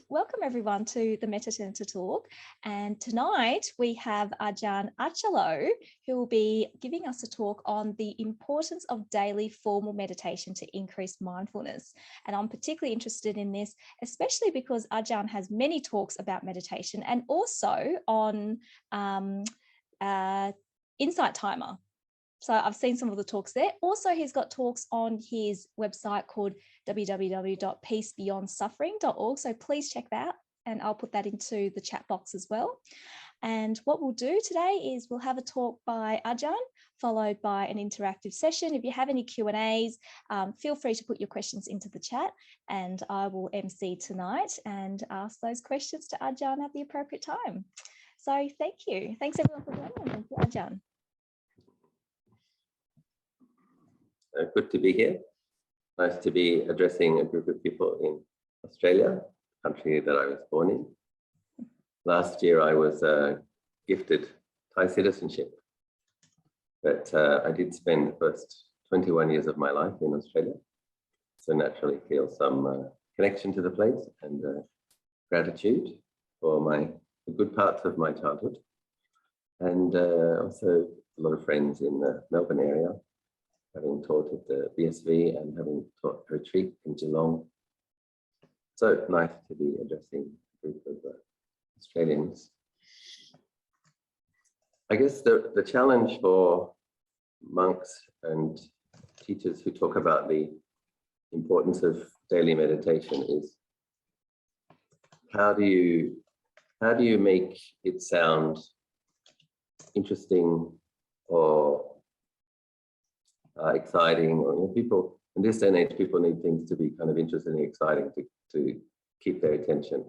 Welcome everyone to the Metta Center Talk. And tonight we have Ajahn Achalo, who will be giving us a talk on the importance of daily formal meditation to increase mindfulness. And I'm particularly interested in this, especially because Ajahn has many talks about meditation and also on Insight Timer. So I've seen some of the talks there. Also, he's got talks on his website called www.peacebeyondsuffering.org. So please check that, and I'll put that into the chat box as well. And what we'll do today is we'll have a talk by Ajahn, followed by an interactive session. If you have any Q&As, feel free to put your questions into the chat, and I will MC tonight and ask those questions to Ajahn at the appropriate time. So thank you. Thanks everyone for joining. Thank you, Ajahn. Good to be here. Nice to be addressing a group of people in Australia, the country that I was born in. Last year I was gifted Thai citizenship, but I did spend the first 21 years of my life in Australia, so naturally feel some connection to the place and gratitude for the good parts of my childhood, and also a lot of friends in the Melbourne area, having taught at the BSV and having taught retreat in Geelong. So nice to be addressing a group of Australians. I guess the challenge for monks and teachers who talk about the importance of daily meditation is how do you make it sound interesting or exciting, or people in this day and age, people need things to be kind of interesting and exciting to keep their attention.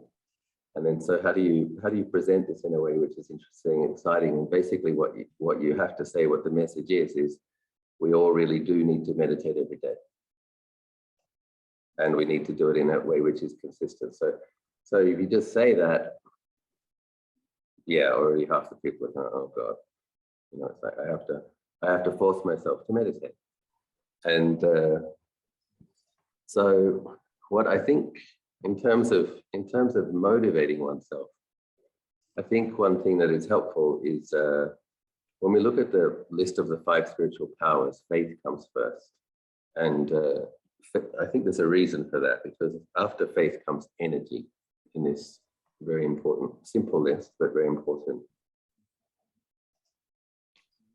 And then, so how do you present this in a way which is interesting and exciting? And basically, what you have to say, what the message is we all really do need to meditate every day, and we need to do it in a way which is consistent. So if you just say that, yeah, already half the people are going, oh God, it's like I have to force myself to meditate. And so what I think in terms of motivating oneself, I think one thing that is helpful is when we look at the list of the 5 spiritual powers, faith comes first. And I think there's a reason for that, because after faith comes energy in this very important, simple list, but very important.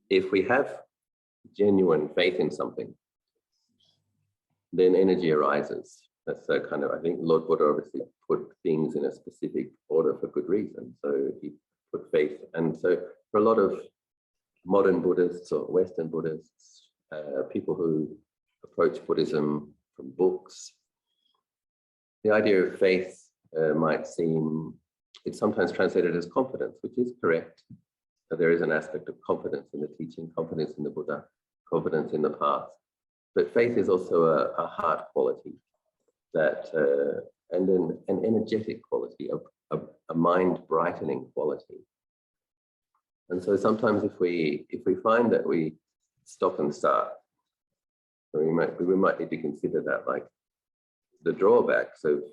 If we have genuine faith in something, then energy arises. That's a kind of, I think Lord Buddha obviously put things in a specific order for good reason. So he put faith. And so for a lot of modern Buddhists or Western Buddhists, people who approach Buddhism from books, the idea of faith might seem, it's sometimes translated as confidence, which is correct. So there is an aspect of confidence in the teaching, confidence in the Buddha, confidence in the path. But faith is also a heart quality, that and an energetic quality, a mind brightening quality. And so sometimes if we find that we stop and start, we might need to consider that, like the drawbacks of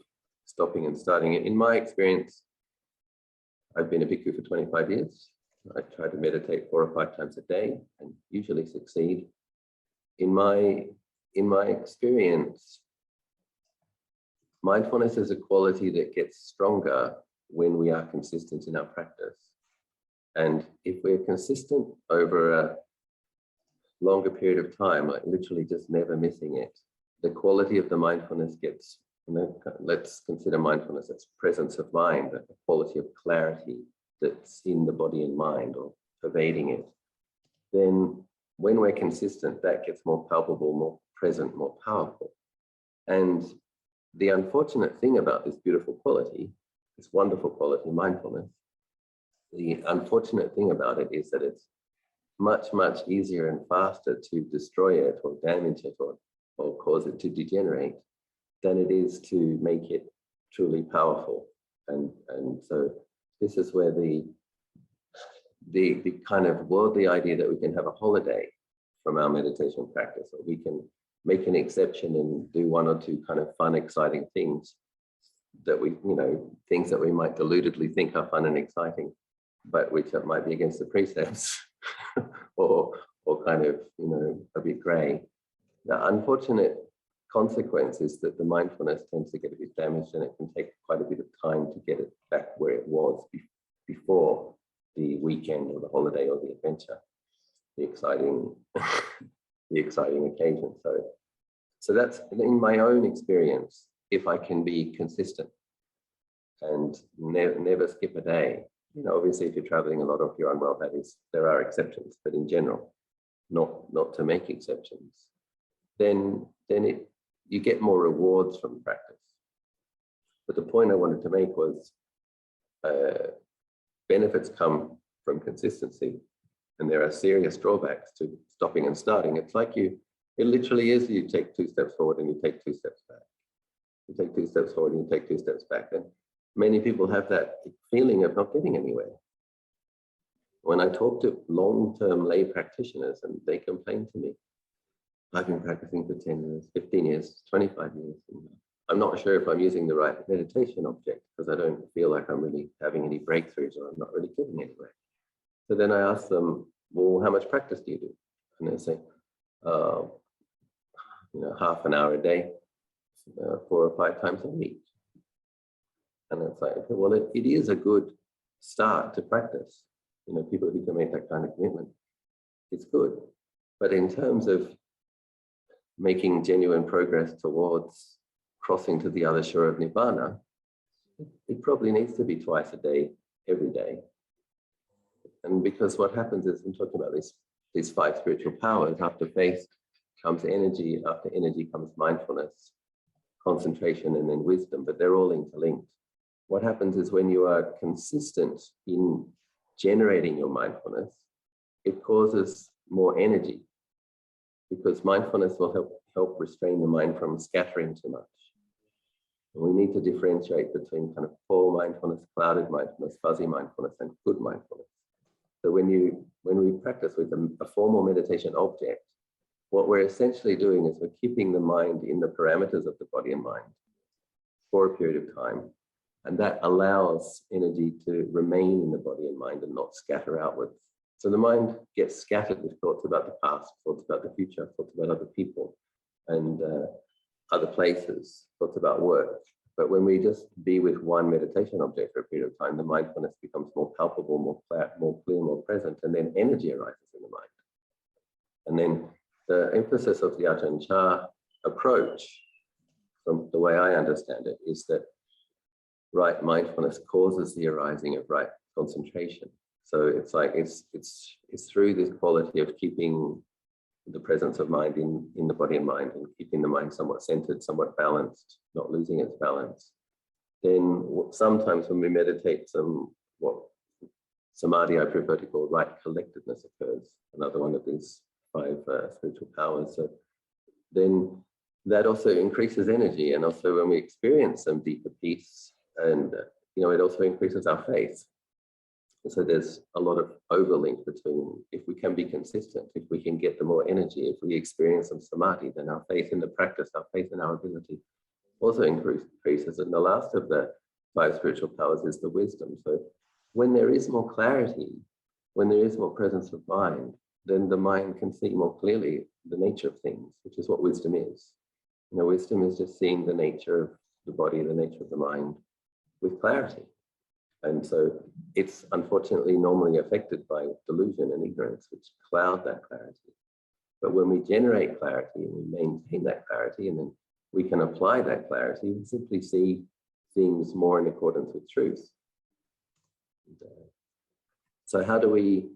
stopping and starting. In my experience, I've been a bhikkhu for 25 years. I try to meditate 4 or 5 times a day and usually succeed. In my experience, mindfulness is a quality that gets stronger when we are consistent in our practice. And if we're consistent over a longer period of time, like literally just never missing it, the quality of the mindfulness gets, let's consider mindfulness as presence of mind, a quality of clarity that's in the body and mind or pervading it. Then when we're consistent, that gets more palpable, more present, more powerful. And the unfortunate thing about this beautiful quality, this wonderful quality, mindfulness, the unfortunate thing about it is that it's much, much easier and faster to destroy it or damage it or cause it to degenerate than it is to make it truly powerful. And so this is where the kind of worldly idea that we can have a holiday from our meditation practice, or we can make an exception and do 1 or 2 kind of fun, exciting things, that we, things that we might deludedly think are fun and exciting, but which might be against the precepts or kind of, a bit grey. The unfortunate consequence is that the mindfulness tends to get a bit damaged, and it can take quite a bit of time to get it back where it was before the weekend or the holiday or the adventure, the exciting occasion. So that's, in my own experience, if I can be consistent and never skip a day. Obviously, if you're traveling a lot or if you're unwell, there are exceptions, but in general, not to make exceptions, then you get more rewards from practice. But the point I wanted to make was benefits come from consistency, and there are serious drawbacks to stopping and starting. It's like it literally is, you take 2 steps forward and you take 2 steps back. You take 2 steps forward and you take 2 steps back. And many people have that feeling of not getting anywhere. When I talk to long-term lay practitioners and they complain to me, I've been practicing for 10 years, 15 years, 25 years. And I'm not sure if I'm using the right meditation object because I don't feel like I'm really having any breakthroughs or I'm not really getting anywhere. So then I ask them, well, how much practice do you do? And they say, half an hour a day, 4 or 5 times a week. And it's like, okay, well, it is a good start to practice. People who can make that kind of commitment, it's good. But in terms of making genuine progress towards crossing to the other shore of Nibbana, it probably needs to be twice a day, every day. And because what happens is, I'm talking about these 5 spiritual powers. After faith comes energy, after energy comes mindfulness, concentration, and then wisdom, but they're all interlinked. What happens is when you are consistent in generating your mindfulness, it causes more energy, because mindfulness will help restrain the mind from scattering too much. And we need to differentiate between kind of poor mindfulness, clouded mindfulness, fuzzy mindfulness, and good mindfulness. So when we practice with a formal meditation object, what we're essentially doing is we're keeping the mind in the parameters of the body and mind for a period of time. And that allows energy to remain in the body and mind and not scatter outwards. So the mind gets scattered with thoughts about the past, thoughts about the future, thoughts about other people and other places, thoughts about work. But when we just be with one meditation object for a period of time, the mindfulness becomes more palpable, more clear, more present, and then energy arises in the mind. And then the emphasis of the Ajahn Chah approach, from the way I understand it, is that right mindfulness causes the arising of right concentration. So it's like it's through this quality of keeping the presence of mind in the body and mind, and keeping the mind somewhat centered, somewhat balanced, not losing its balance. Then sometimes when we meditate, what samadhi I prefer to call right collectedness occurs, another one of these 5 spiritual powers. So then that also increases energy, and also when we experience some deeper peace, and it also increases our faith. And so there's a lot of overlink between, if we can be consistent, if we can get the more energy, if we experience some samadhi, then our faith in the practice, our faith in our ability also increases. And the last of the 5 spiritual powers is the wisdom. So when there is more clarity, when there is more presence of mind, then the mind can see more clearly the nature of things, which is what wisdom is. Wisdom is just seeing the nature of the body, the nature of the mind with clarity. And so it's unfortunately normally affected by delusion and ignorance, which cloud that clarity. But when we generate clarity and we maintain that clarity, and then we can apply that clarity, we simply see things more in accordance with truth. So how do we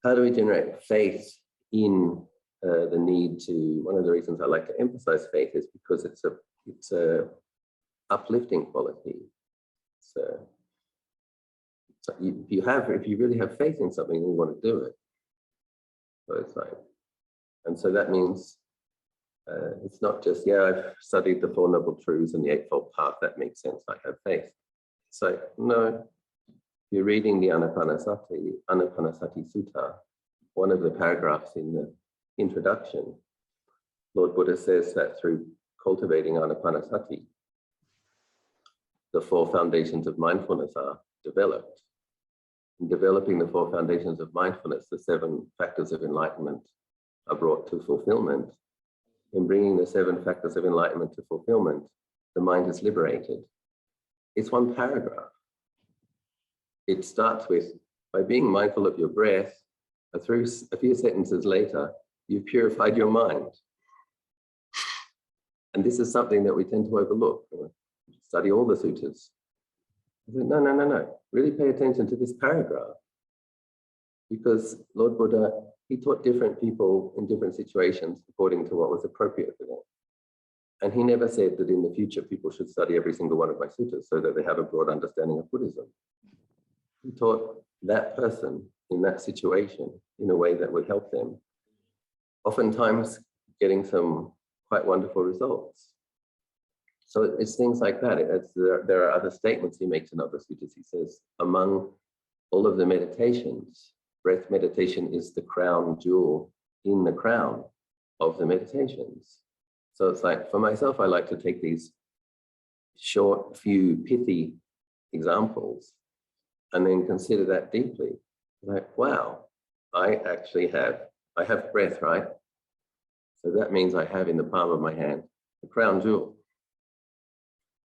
generate faith in the need to? One of the reasons I like to emphasize faith is because it's a uplifting quality. So if you really have faith in something, you want to do it. So it's like, and so that means it's not just, I've studied the 4 Noble Truths and the Eightfold Path, that makes sense, I have faith. So no, if you're reading the Anapanasati Sutta, one of the paragraphs in the introduction, Lord Buddha says that through cultivating Anapanasati, the 4 foundations of mindfulness are developed. In developing the 4 foundations of mindfulness, the 7 factors of enlightenment are brought to fulfillment. In bringing the 7 factors of enlightenment to fulfillment, the mind is liberated. It's 1 paragraph. It starts with, by being mindful of your breath, a few sentences later, you've purified your mind. And this is something that we tend to overlook. Study all the suttas. I said, no. Really pay attention to this paragraph. Because Lord Buddha, he taught different people in different situations according to what was appropriate for them. And he never said that in the future people should study every single one of my suttas so that they have a broad understanding of Buddhism. He taught that person in that situation in a way that would help them, oftentimes getting some quite wonderful results. So it's things like that. There are other statements he makes in other suttas. He says, among all of the meditations, breath meditation is the crown jewel in the crown of the meditations. So it's like, for myself, I like to take these short, few pithy examples and then consider that deeply. Like, wow, I have breath, right? So that means I have in the palm of my hand the crown jewel.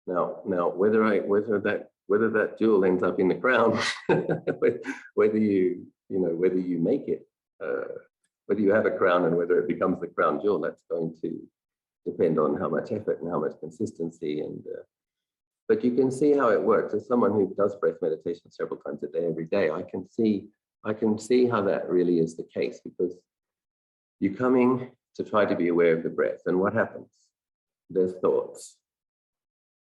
Now, whether that jewel ends up in the crown, whether you make it, whether you have a crown and whether it becomes the crown jewel, that's going to depend on how much effort and how much consistency. But you can see how it works. As someone who does breath meditation several times a day, every day, I can see how that really is the case, because you're coming to try to be aware of the breath, and what happens? There's thoughts.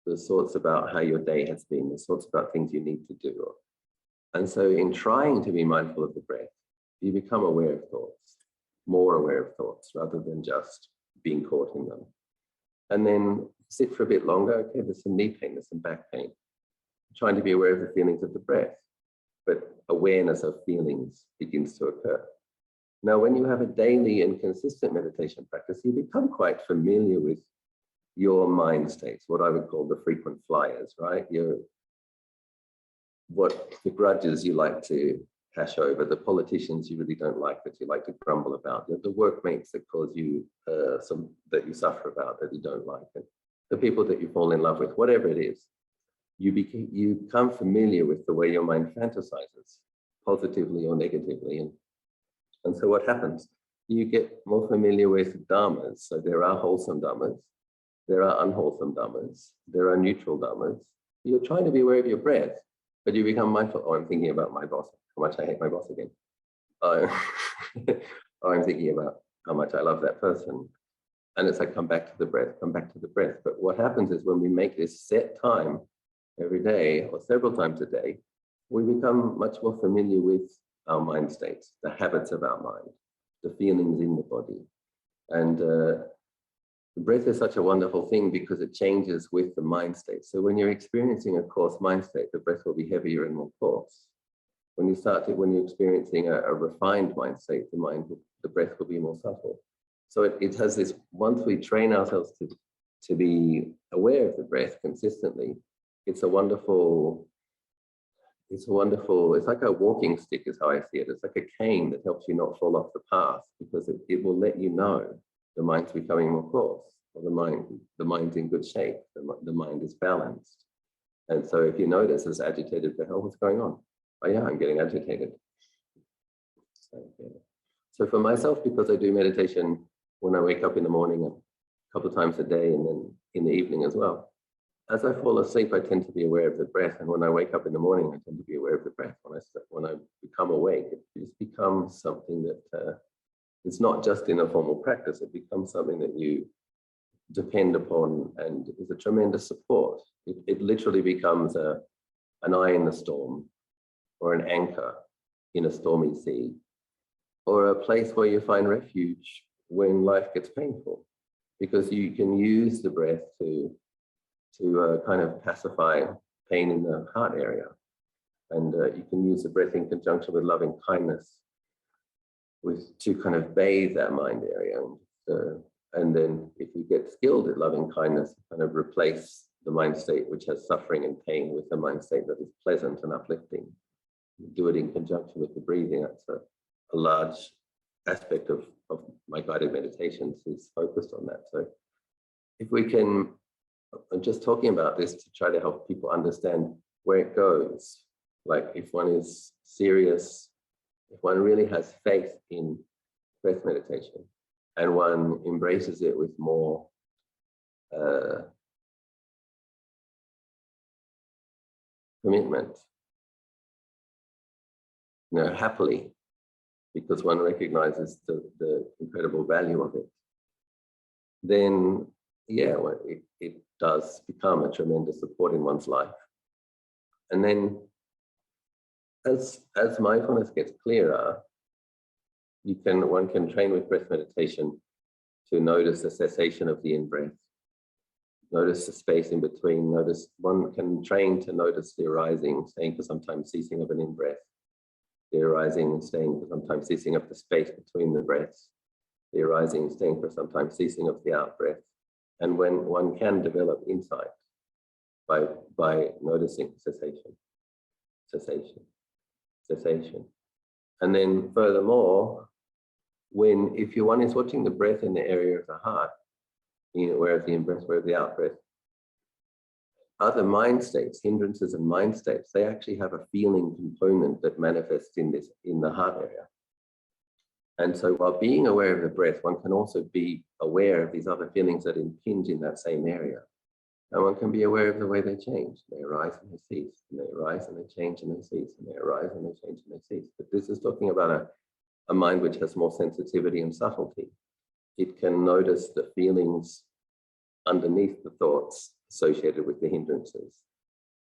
There's thoughts about how your day has been. There's thoughts about things you need to do. And so in trying to be mindful of the breath, you become aware of thoughts, more aware of thoughts, rather than just being caught in them. And then sit for a bit longer. Okay, there's some knee pain, there's some back pain. Trying to be aware of the feelings of the breath, but awareness of feelings begins to occur. Now, when you have a daily and consistent meditation practice, you become quite familiar with your mind states, what I would call the frequent flyers, right? What the grudges you like to hash over, the politicians you really don't like that you like to grumble about, the workmates that cause you that you suffer about, that you don't like, and the people that you fall in love with, whatever it is, you become familiar with the way your mind fantasizes, positively or negatively. And so what happens? You get more familiar with dhammas. So there are wholesome dhammas, there are unwholesome dhammas, there are neutral dhammas. You're trying to be aware of your breath, but you become mindful. Oh, I'm thinking about my boss, how much I hate my boss again. Oh, I'm thinking about how much I love that person. And it's like, come back to the breath, come back to the breath. But what happens is when we make this set time every day or several times a day, we become much more familiar with our mind states, the habits of our mind, the feelings in the body. And the breath is such a wonderful thing because it changes with the mind state. So when you're experiencing a coarse mind state, the breath will be heavier and more coarse. When you're experiencing a refined mind state, the breath will be more subtle. So it has this, once we train ourselves to be aware of the breath consistently, it's like a walking stick is how I see it. It's like a cane that helps you not fall off the path, because it will let you know the mind's becoming more coarse, or the mind's in good shape, the mind is balanced. And so if you notice as agitated, oh, what's going on? Oh yeah, I'm getting agitated. So for myself, because I do meditation when I wake up in the morning a couple of times a day, and then in the evening as well, as I fall asleep, I tend to be aware of the breath. And when I wake up in the morning, I tend to be aware of the breath. When I become awake, it just becomes something that it's not just in a formal practice. It becomes something that you depend upon and is a tremendous support. It literally becomes an eye in the storm, or an anchor in a stormy sea, or a place where you find refuge when life gets painful, because you can use the breath to kind of pacify pain in the heart area. And you can use the breath in conjunction with loving kindness to kind of bathe that mind area. And then if you get skilled at loving kindness, kind of replace the mind state which has suffering and pain with the mind state that is pleasant and uplifting. Do it in conjunction with the breathing. That's a large aspect of my guided meditations is focused on that. So if we can, I'm just talking about this to try to help people understand where it goes. Like if one is serious, if one really has faith in breath meditation and one embraces it with more commitment, happily, because one recognizes the incredible value of it, then yeah, well, it does become a tremendous support in one's life. And then as mindfulness gets clearer, one can train with breath meditation to notice the cessation of the in-breath, notice the space in between, one can train to notice the arising, staying for some time, ceasing of an in-breath, the arising and staying for some time, ceasing of the space between the breaths, the arising and staying for some time, ceasing of the out-breath. And when one can develop insight by noticing cessation. And then furthermore, if one is watching the breath in the area of the heart, where of the in-breath, where of the out-breath, other mind states, hindrances and mind states, they actually have a feeling component that manifests in the heart area. And so while being aware of the breath, one can also be aware of these other feelings that impinge in that same area. And one can be aware of the way they change. They arise and they cease, and they arise and they change and they cease, and they arise and they change and they cease. But this is talking about a mind which has more sensitivity and subtlety. It can notice the feelings underneath the thoughts associated with the hindrances,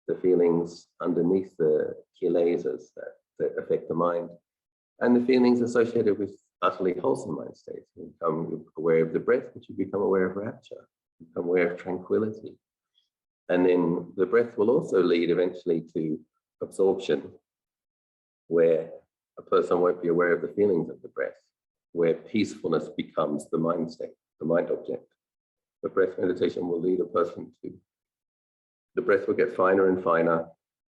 the feelings underneath the kilesas that affect the mind, and the feelings associated with utterly wholesome mind states. You become aware of the breath, but you become aware of rapture, you become aware of tranquility. And then the breath will also lead eventually to absorption, where a person won't be aware of the feelings of the breath, where peacefulness becomes the mind state, the mind object. The breath meditation will lead a person to, the breath will get finer and finer,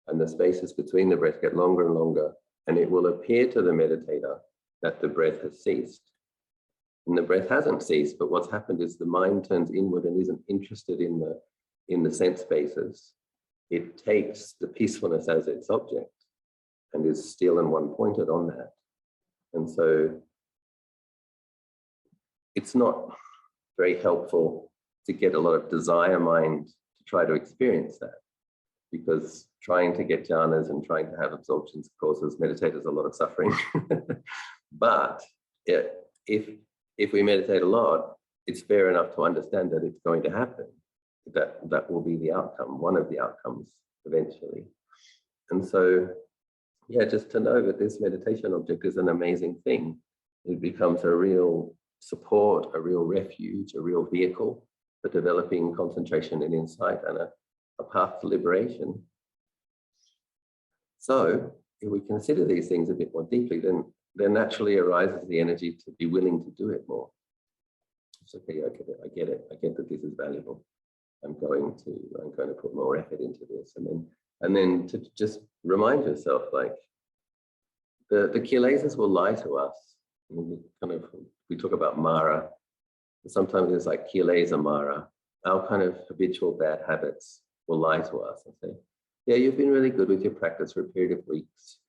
and the spaces between the breath get longer and longer, and it will appear to the meditator that the breath has ceased. And the breath hasn't ceased, but what's happened is the mind turns inward and isn't interested in the sense spaces. It takes the peacefulness as its object and is still and one-pointed on that. And so it's not very helpful to get a lot of desire mind to try to experience that, because trying to get jhanas and trying to have absorptions causes meditators a lot of suffering. But if we meditate a lot, it's fair enough to understand that it's going to happen. That will be the outcome, one of the outcomes eventually. And so, yeah, just to know that this meditation object is an amazing thing. It becomes a real support, a real refuge, a real vehicle for developing concentration and insight and a path to liberation. So if we consider these things a bit more deeply, then there naturally arises the energy to be willing to do it more. It's okay, I get it. I get that this is valuable. I'm going to put more effort into this. And then to just remind yourself, like, the kilesas will lie to us. I mean, we talk about Mara. Sometimes it's like kilesa Mara. Our kind of habitual bad habits will lie to us and say, yeah, you've been really good with your practice for a period of weeks.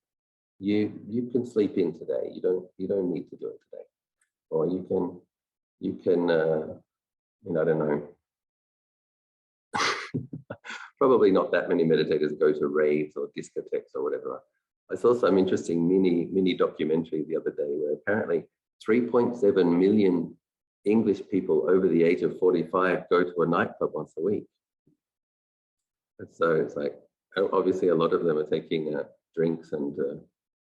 You can sleep in today. You don't need to do it today. Or you can I don't know. Probably not that many meditators go to raves or discotheques or whatever. I saw some interesting mini documentary the other day where apparently 3.7 million English people over the age of 45 go to a nightclub once a week. And so it's like, obviously a lot of them are taking drinks and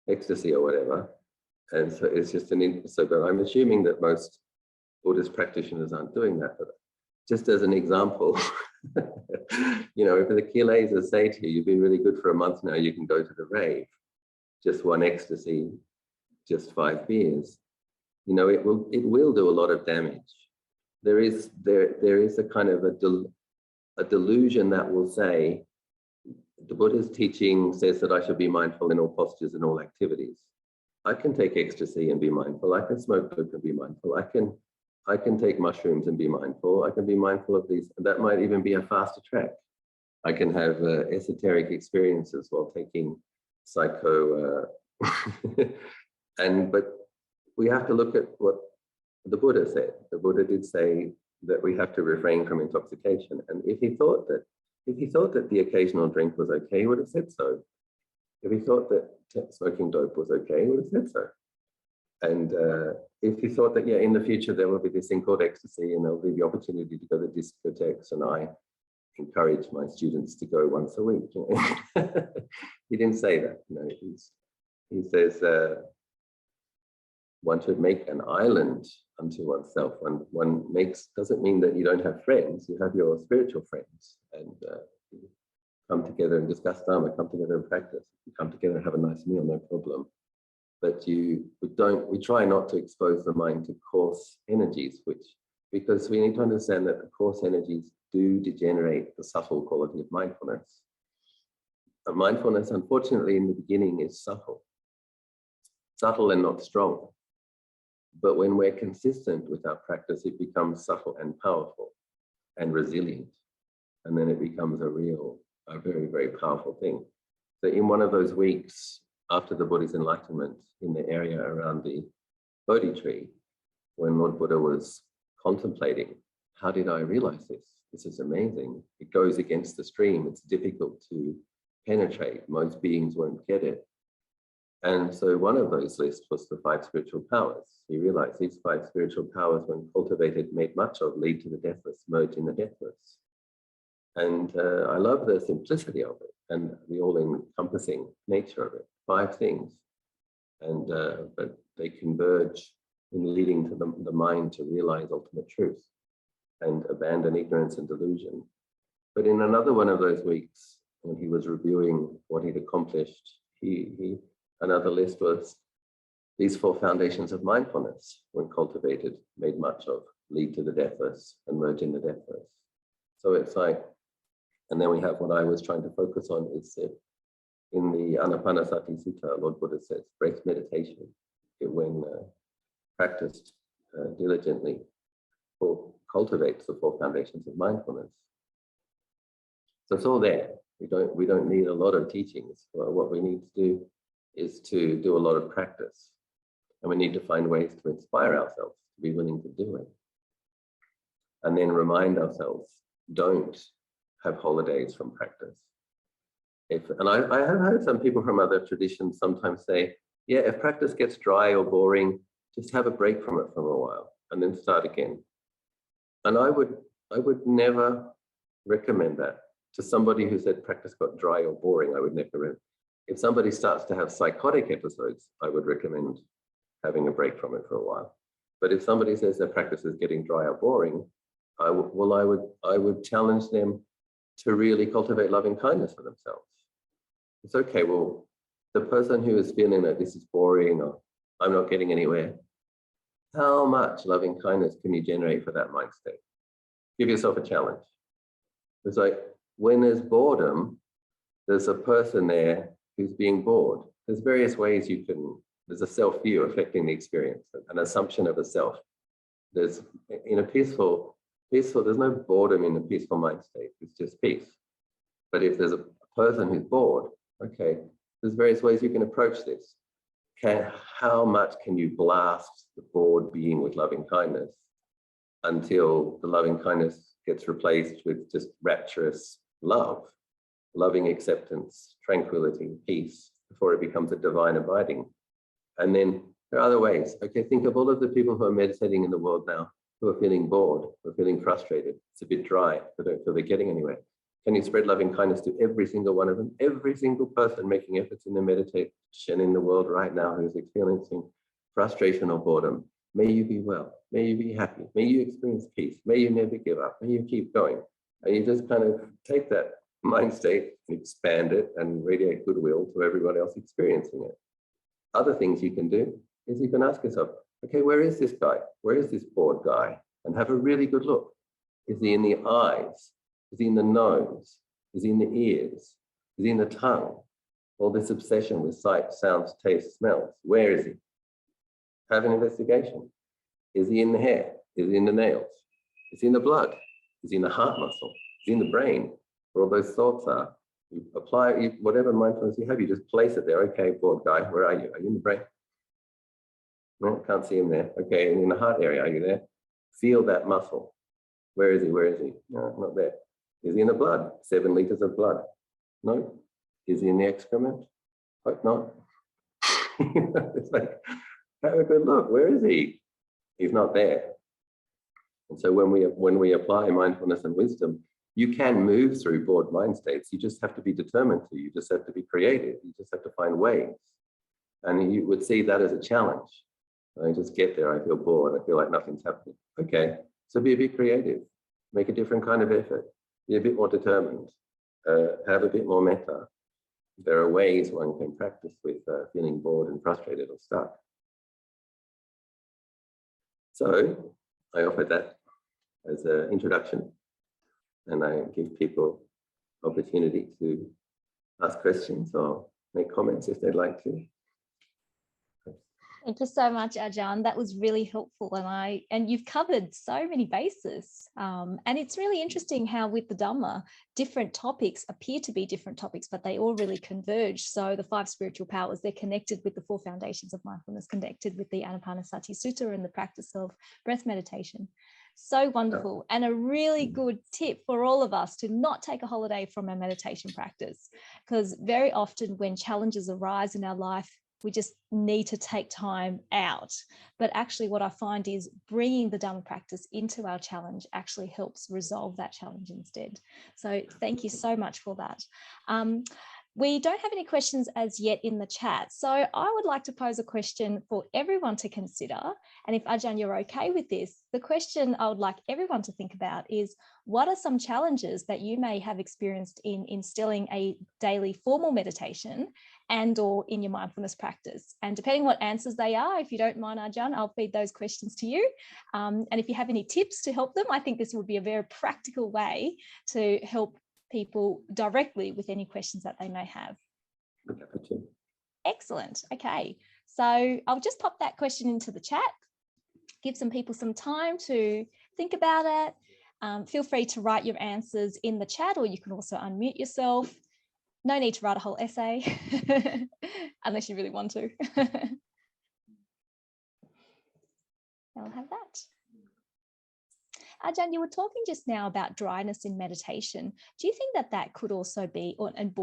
ecstasy or whatever. And so it's just but I'm assuming that most Buddhist practitioners aren't doing that. But just as an example, if the kilesas say to you, you've been really good for a month now, you can go to the rave, just one ecstasy, just 5 beers, it will do a lot of damage. There is a kind of a delusion that will say, the Buddha's teaching says that I should be mindful in all postures and all activities. I can take ecstasy and be mindful. I can smoke dope and be mindful. I can take mushrooms and be mindful. I can be mindful of these. That might even be a faster track. I can have esoteric experiences while taking psycho. But we have to look at what the Buddha said. The Buddha did say that we have to refrain from intoxication. And if he thought that the occasional drink was okay, he would have said so. If he thought that smoking dope was okay, he would have said so. And if he thought that, in the future there will be this thing called ecstasy and there'll be the opportunity to go to discotheques, and I encourage my students to go once a week. He didn't say that. He says one should make an island unto oneself. One makes doesn't mean that you don't have friends. You have your spiritual friends, and you come together and discuss Dharma, come together and practice. You come together and have a nice meal, no problem. But we try not to expose the mind to coarse energies, because we need to understand that the coarse energies do degenerate the subtle quality of mindfulness. And mindfulness, unfortunately, in the beginning is subtle and not strong. But when we're consistent with our practice, it becomes subtle and powerful and resilient. And then it becomes a very, very powerful thing. So in one of those weeks after the Buddha's enlightenment, in the area around the Bodhi tree, when Lord Buddha was contemplating, how did I realize this? This is amazing. It goes against the stream. It's difficult to penetrate. Most beings won't get it. And so one of those lists was the 5 spiritual powers. He realized these 5 spiritual powers, when cultivated, made much of, lead to the deathless, merge in the deathless. And I love the simplicity of it and the all-encompassing nature of it. 5 things. And but they converge in leading to the mind to realize ultimate truth and abandon ignorance and delusion. But in another one of those weeks, when he was reviewing what he'd accomplished, another list was these 4 foundations of mindfulness, when cultivated, made much of, lead to the deathless and merge in the deathless. So it's like, and then we have what I was trying to focus on is that in the Anapanasati Sutta, Lord Buddha says, breath meditation, when practiced diligently, cultivates the 4 foundations of mindfulness. So it's all there. We don't need a lot of teachings. Well, what we need to do is to do a lot of practice. And we need to find ways to inspire ourselves to be willing to do it. And then remind ourselves, don't have holidays from practice. And I have heard some people from other traditions sometimes say, if practice gets dry or boring, just have a break from it for a while and then start again. And I would never recommend that to somebody who said practice got dry or boring. I would never recommend. If somebody starts to have psychotic episodes, I would recommend having a break from it for a while. But if somebody says their practice is getting dry or boring, I would challenge them to really cultivate loving kindness for themselves. It's okay, well, the person who is feeling that this is boring or I'm not getting anywhere, how much loving kindness can you generate for that mind state? Give yourself a challenge. It's like, when there's boredom, there's a person there who's being bored. There's various ways there's a self-view affecting the experience, an assumption of a self. There's, in a peaceful, there's no boredom in a peaceful mind state, it's just peace. But if there's a person who's bored, okay, there's various ways you can approach this. How much can you blast the bored being with loving kindness until the loving kindness gets replaced with just rapturous love, loving acceptance, tranquility, peace, before it becomes a divine abiding. And then there are other ways. Okay, think of all of the people who are meditating in the world now, who are feeling bored, who are feeling frustrated. It's a bit dry, they don't feel they're getting anywhere. Can you spread loving kindness to every single one of them? Every single person making efforts in their meditation in the world right now who's experiencing frustration or boredom. May you be well. May you be happy. May you experience peace. May you never give up. May you keep going. And you just kind of take that mind state and expand it and radiate goodwill to everyone else experiencing it. Other things you can do is you can ask yourself, okay, where is this guy? Where is this bored guy? And have a really good look. Is he in the eyes? Is he in the nose? Is he in the ears? Is he in the tongue? All this obsession with sight, sounds, taste, smells. Where is he? Have an investigation. Is he in the hair? Is he in the nails? Is he in the blood? Is he in the heart muscle? Is he in the brain? Where all those thoughts are. You apply whatever mindfulness you have, you just place it there. Okay, bored guy, where are you? Are you in the brain? No, can't see him there. Okay, and in the heart area, are you there? Feel that muscle. Where is he? Where is he? No, not there. Is he in the blood? 7 liters of blood. No. Is he in the excrement? Hope not. It's like, have a good look. Where is he? He's not there. And so when we apply mindfulness and wisdom, you can move through bored mind states. You just have to be determined to. You just have to be creative. You just have to find ways. And you would see that as a challenge. I just get there. I feel bored. I feel like nothing's happening. Okay, so be a bit creative. Make a different kind of effort. Be a bit more determined. Have a bit more metta. There are ways one can practice with feeling bored and frustrated or stuck. So I offer that as an introduction, and I give people opportunity to ask questions or make comments if they'd like to. Thank you so much, Ajahn. That was really helpful, and you've covered so many bases. And it's really interesting how with the Dhamma, different topics appear to be different topics, but they all really converge. So the 5 spiritual powers, they're connected with the 4 foundations of mindfulness, connected with the Anapanasati Sutta and the practice of breath meditation. So wonderful, and a really good tip for all of us to not take a holiday from our meditation practice, because very often when challenges arise in our life, we just need to take time out. But actually what I find is bringing the Dhamma practice into our challenge actually helps resolve that challenge instead. So thank you so much for that. We don't have any questions as yet in the chat. So I would like to pose a question for everyone to consider. And if Ajahn, you're okay with this, the question I would like everyone to think about is, what are some challenges that you may have experienced in instilling a daily formal meditation and or in your mindfulness practice? And depending what answers they are, if you don't mind, Ajahn, I'll feed those questions to you. And if you have any tips to help them, I think this would be a very practical way to help people directly with any questions that they may have. Excellent. Okay, so I'll just pop that question into the chat, give some people some time to think about it. Feel free to write your answers in the chat, or you can also unmute yourself. No need to write a whole essay unless you really want to. I'll have that. Ajahn, you were talking just now about dryness in meditation. Do you think that that could also be, and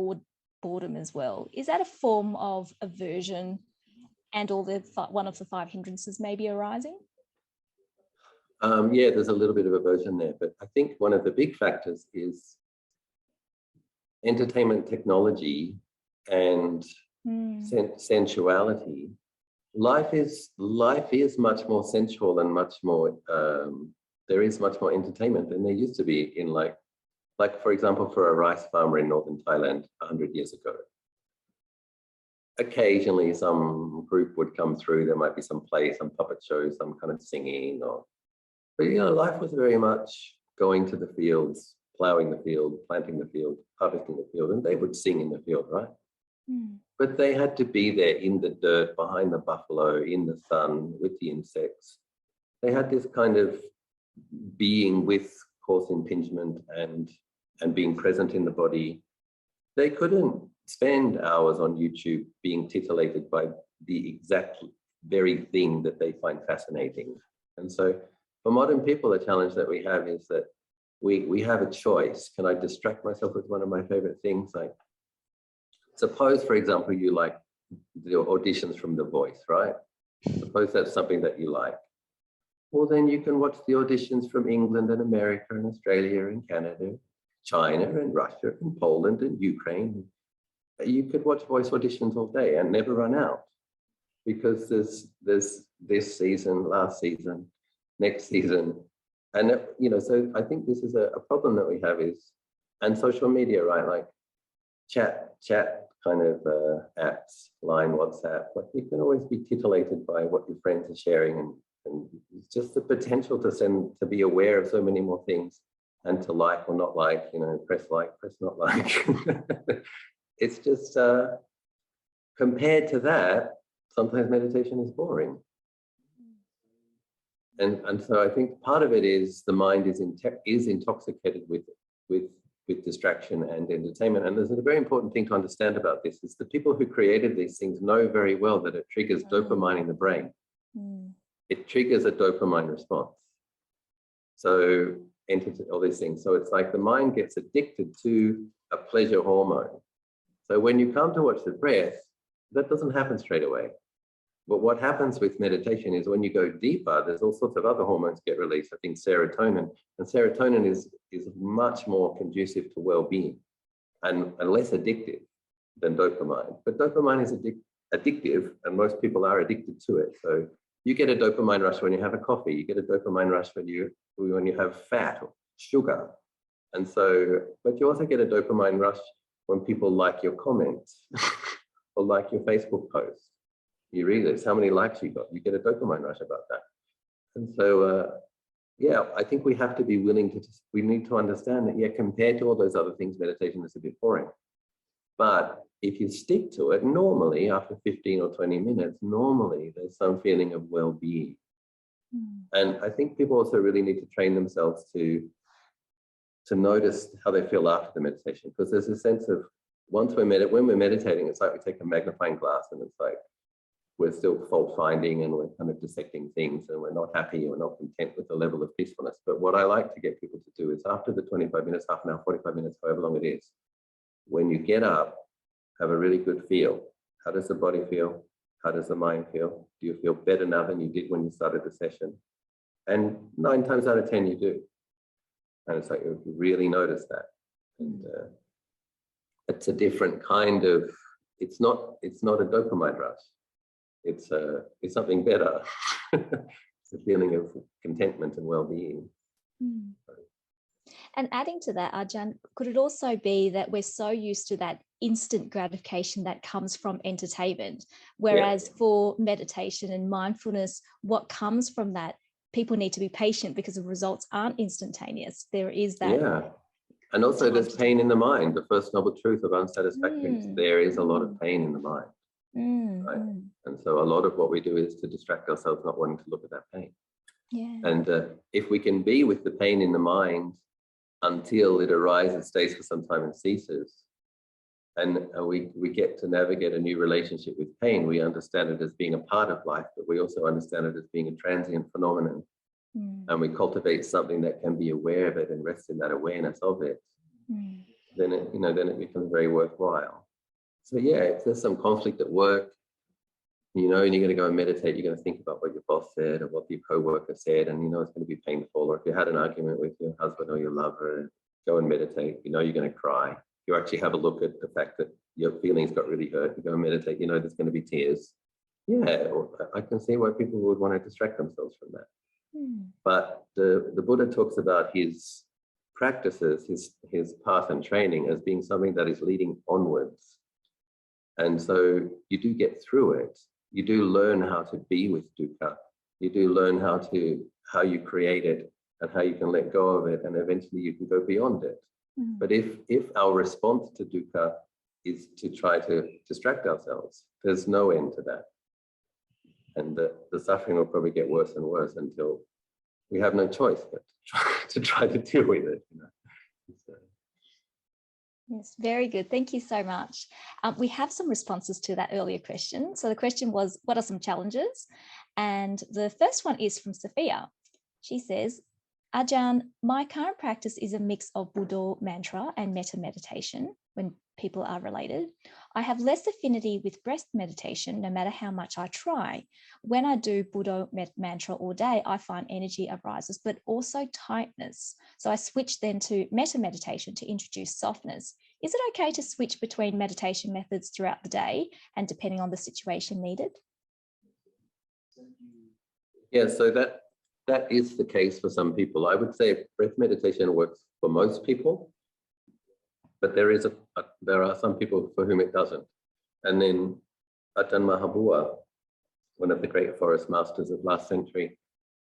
boredom as well? Is that a form of aversion and all the one of the 5 hindrances maybe arising? Yeah, there's a little bit of aversion there, but I think one of the big factors is entertainment technology and sensuality. Life is much more sensual and much more there is much more entertainment than there used to be in like for example, for a rice farmer in northern Thailand 100 years ago. Occasionally some group would come through, there might be some play, some puppet show, some kind of singing, but you know, life was very much going to the fields, ploughing the field, planting the field, harvesting the field, and they would sing in the field, right? But they had to be there in the dirt, behind the buffalo, in the sun, with the insects. They had this kind of being with coarse impingement and being present in the body. They couldn't spend hours on YouTube being titillated by the exact very thing that they find fascinating. And so for modern people, the challenge that we have is that we have a choice. Can I distract myself with one of my favorite things? Like, suppose, for example, you like the auditions from The Voice, right? Suppose that's something that you like. Well, then you can watch the auditions from England and America and Australia and Canada, China and Russia and Poland and Ukraine. You could watch voice auditions all day and never run out, because there's this season, last season, next season. And, you know, so I think this is a problem that we have is, and social media, right? Like chat kind of apps, Line, WhatsApp, like you can always be titillated by what your friends are sharing, and it's just the potential to be aware of so many more things and to like or not like, press like, press not like. It's just compared to that, sometimes meditation is boring. And so I think part of it is the mind is intoxicated with distraction and entertainment. And there's a very important thing to understand about this is the people who created these things know very well that it triggers dopamine in the brain. It triggers a dopamine response. So all these things. So it's like the mind gets addicted to a pleasure hormone. So when you come to watch the breath, that doesn't happen straight away. But what happens with meditation is when you go deeper, there's all sorts of other hormones get released. I think serotonin, and serotonin is much more conducive to well-being and less addictive than dopamine. But dopamine is addictive, and most people are addicted to it. So you get a dopamine rush when you have a coffee. You get a dopamine rush when you have fat or sugar. And so, but you also get a dopamine rush when people like your comments or like your Facebook post. You read this, how many likes you got, you get a dopamine rush about that. And so, I think we have to be willing we need to understand that, compared to all those other things, meditation is a bit boring. But if you stick to it, normally after 15 or 20 minutes, normally there's some feeling of well-being. And I think people also really need to train themselves to notice how they feel after the meditation, because there's a sense of when we're meditating, it's like we take a magnifying glass and it's like we're still fault finding and we're kind of dissecting things and we're not happy, we're not content with the level of peacefulness. But what I like to get people to do is after the 25 minutes, half an hour, 45 minutes, however long it is, when you get up, have a really good feel. How does the body feel? How does the mind feel? Do you feel better now than you did when you started the session? And 9 times out of 10, you do. And it's like you really notice that. And it's a different kind of, it's not a dopamine rush. It's something better. It's a feeling of contentment and well-being. And adding to that, Ajahn, could it also be that we're so used to that instant gratification that comes from entertainment, whereas for meditation and mindfulness, what comes from that, people need to be patient because the results aren't instantaneous. There is that. Yeah. And also there's pain in the mind. The first noble truth of unsatisfactoriness, there is a lot of pain in the mind. Right? And so a lot of what we do is to distract ourselves, not wanting to look at that pain. And if we can be with the pain in the mind until it arises, stays for some time and ceases, and we get to navigate a new relationship with pain, we understand it as being a part of life, but we also understand it as being a transient phenomenon. And we cultivate something that can be aware of it and rest in that awareness of it, then it becomes very worthwhile. So if there's some conflict at work, and you're going to go and meditate, you're going to think about what your boss said or what your co-worker said, and it's going to be painful. Or if you had an argument with your husband or your lover, go and meditate, you're going to cry. You actually have a look at the fact that your feelings got really hurt, you go and meditate, there's going to be tears. I can see why people would want to distract themselves from that. But the Buddha talks about his practices, his path and training as being something that is leading onwards. And so you do get through it. You do learn how to be with dukkha. You do learn how you create it and how you can let go of it, and eventually you can go beyond it. But if our response to dukkha is to try to distract ourselves, there's no end to that. And the suffering will probably get worse and worse until we have no choice but to try to deal with it. So. Yes, very good. Thank you so much. We have some responses to that earlier question. So the question was, what are some challenges? And the first one is from Sophia. She says, Ajahn, my current practice is a mix of Buddha mantra and metta meditation when people are related. I have less affinity with breath meditation, no matter how much I try. When I do Buddha mantra all day, I find energy arises, but also tightness. So I switch then to metta meditation to introduce softness. Is it okay to switch between meditation methods throughout the day and depending on the situation needed? Yeah, so that is the case for some people. I would say breath meditation works for most people, but there are some people for whom it doesn't. And then Ajahn Mahabua, one of the great forest masters of last century,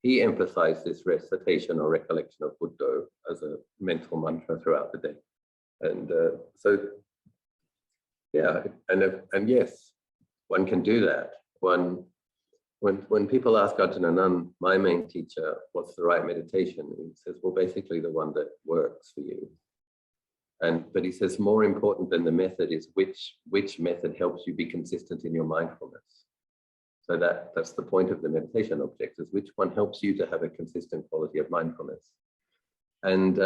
he emphasized this recitation or recollection of Buddha as a mental mantra throughout the day. And so, yeah, and yes, one can do that. When people ask Ajahn Achalo, my main teacher, what's the right meditation, he says, well, basically the one that works for you. But he says more important than the method is which method helps you be consistent in your mindfulness. So that's the point of the meditation object, is which one helps you to have a consistent quality of mindfulness. And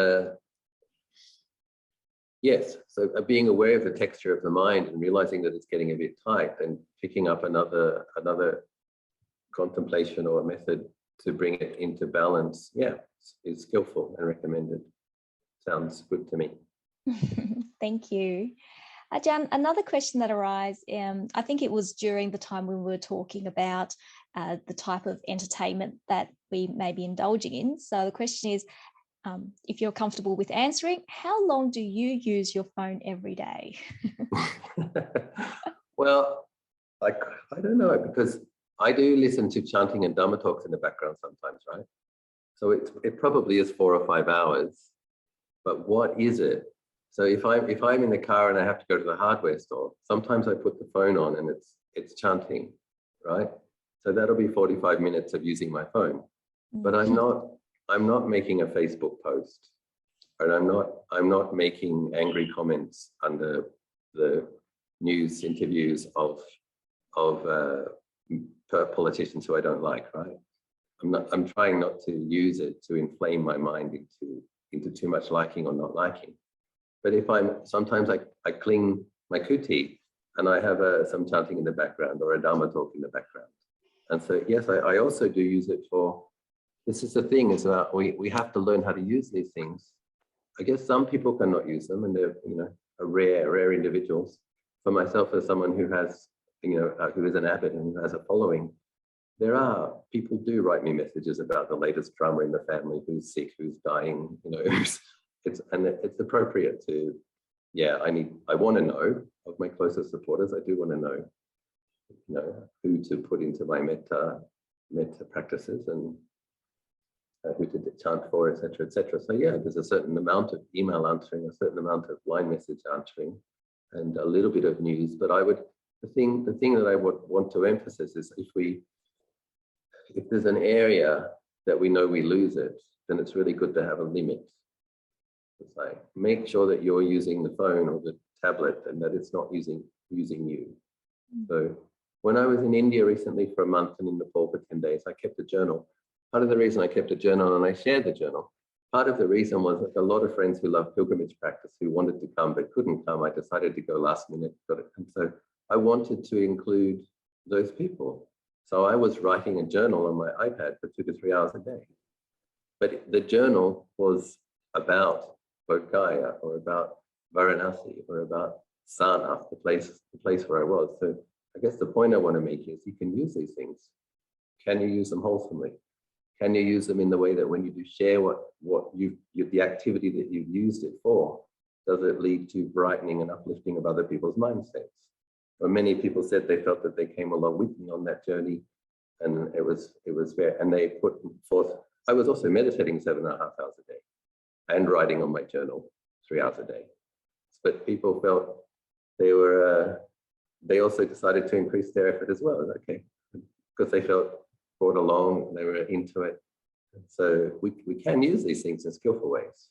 yes, so being aware of the texture of the mind and realizing that it's getting a bit tight and picking up another contemplation or a method to bring it into balance, is skillful and recommended. Sounds good to me. Thank you. Ajahn, another question that arose, I think it was during the time when we were talking about the type of entertainment that we may be indulging in. So the question is, if you're comfortable with answering, how long do you use your phone every day? Well, I don't know, because I do listen to chanting and Dhamma talks in the background sometimes, right? So it probably is 4 or 5 hours, but what is it? So if I'm in the car and I have to go to the hardware store, sometimes I put the phone on and it's chanting, right? So that'll be 45 minutes of using my phone. But I'm not making a Facebook post, and I'm not making angry comments under the news interviews of politicians who I don't like, right? I'm trying not to use it to inflame my mind into too much liking or not liking. But if sometimes I cling my kuti and I have some chanting in the background or a Dhamma talk in the background. And so, yes, I also do use it for, this is the thing, is that we have to learn how to use these things. I guess some people cannot use them, and they're, rare individuals. For myself, as someone who has, who is an abbot and who has a following, people do write me messages about the latest drama in the family, who's sick, who's dying, it's appropriate to, I want to know of my closest supporters. I do want to know, who to put into my metta practices and who to chant for, etc., etc. So there's a certain amount of email answering, a certain amount of line message answering, and a little bit of news. But the thing that I would want to emphasize is if there's an area that we know we lose it, then it's really good to have a limit. It's like, make sure that you're using the phone or the tablet and that it's not using you. So when I was in India recently for a month and in Nepal for 10 days, I kept a journal. Part of the reason I kept a journal and I shared the journal, part of the reason was that a lot of friends who love pilgrimage practice who wanted to come but couldn't come, I decided to go last minute. And so I wanted to include those people. So I was writing a journal on my iPad for 2 to 3 hours a day. But the journal was about Bodh Gaya or about Varanasi or about Sarnath, the place where I was. So I guess the point I want to make is you can use these things. Can you use them wholesomely? Can you use them in the way that when you do share the activity that you've used it for, does it lead to brightening and uplifting of other people's mindsets? Or many people said they felt that they came along with me on that journey, and it was fair. And they put forth. I was also meditating 7.5 hours a day and writing on my journal 3 hours a day. But people felt they also decided to increase their effort as well. Okay, because they felt brought along, they were into it. So we can use these things in skillful ways.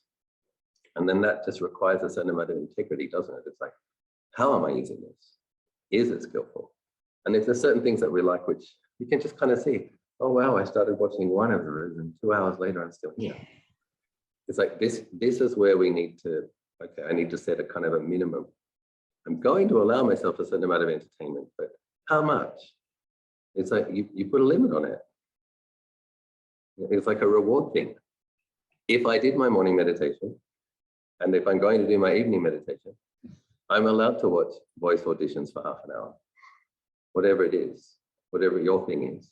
And then that just requires a certain amount of integrity, doesn't it? It's like, how am I using this? Is it skillful? And if there's certain things that we like, which you can just kind of see, oh, wow, I started watching one of those and 2 hours later, I'm still here. It's like, this is where we need to, I need to set a kind of a minimum. I'm going to allow myself a certain amount of entertainment, but how much? It's like you put a limit on it. It's like a reward thing. If I did my morning meditation, and if I'm going to do my evening meditation, I'm allowed to watch voice auditions for half an hour, whatever it is, whatever your thing is.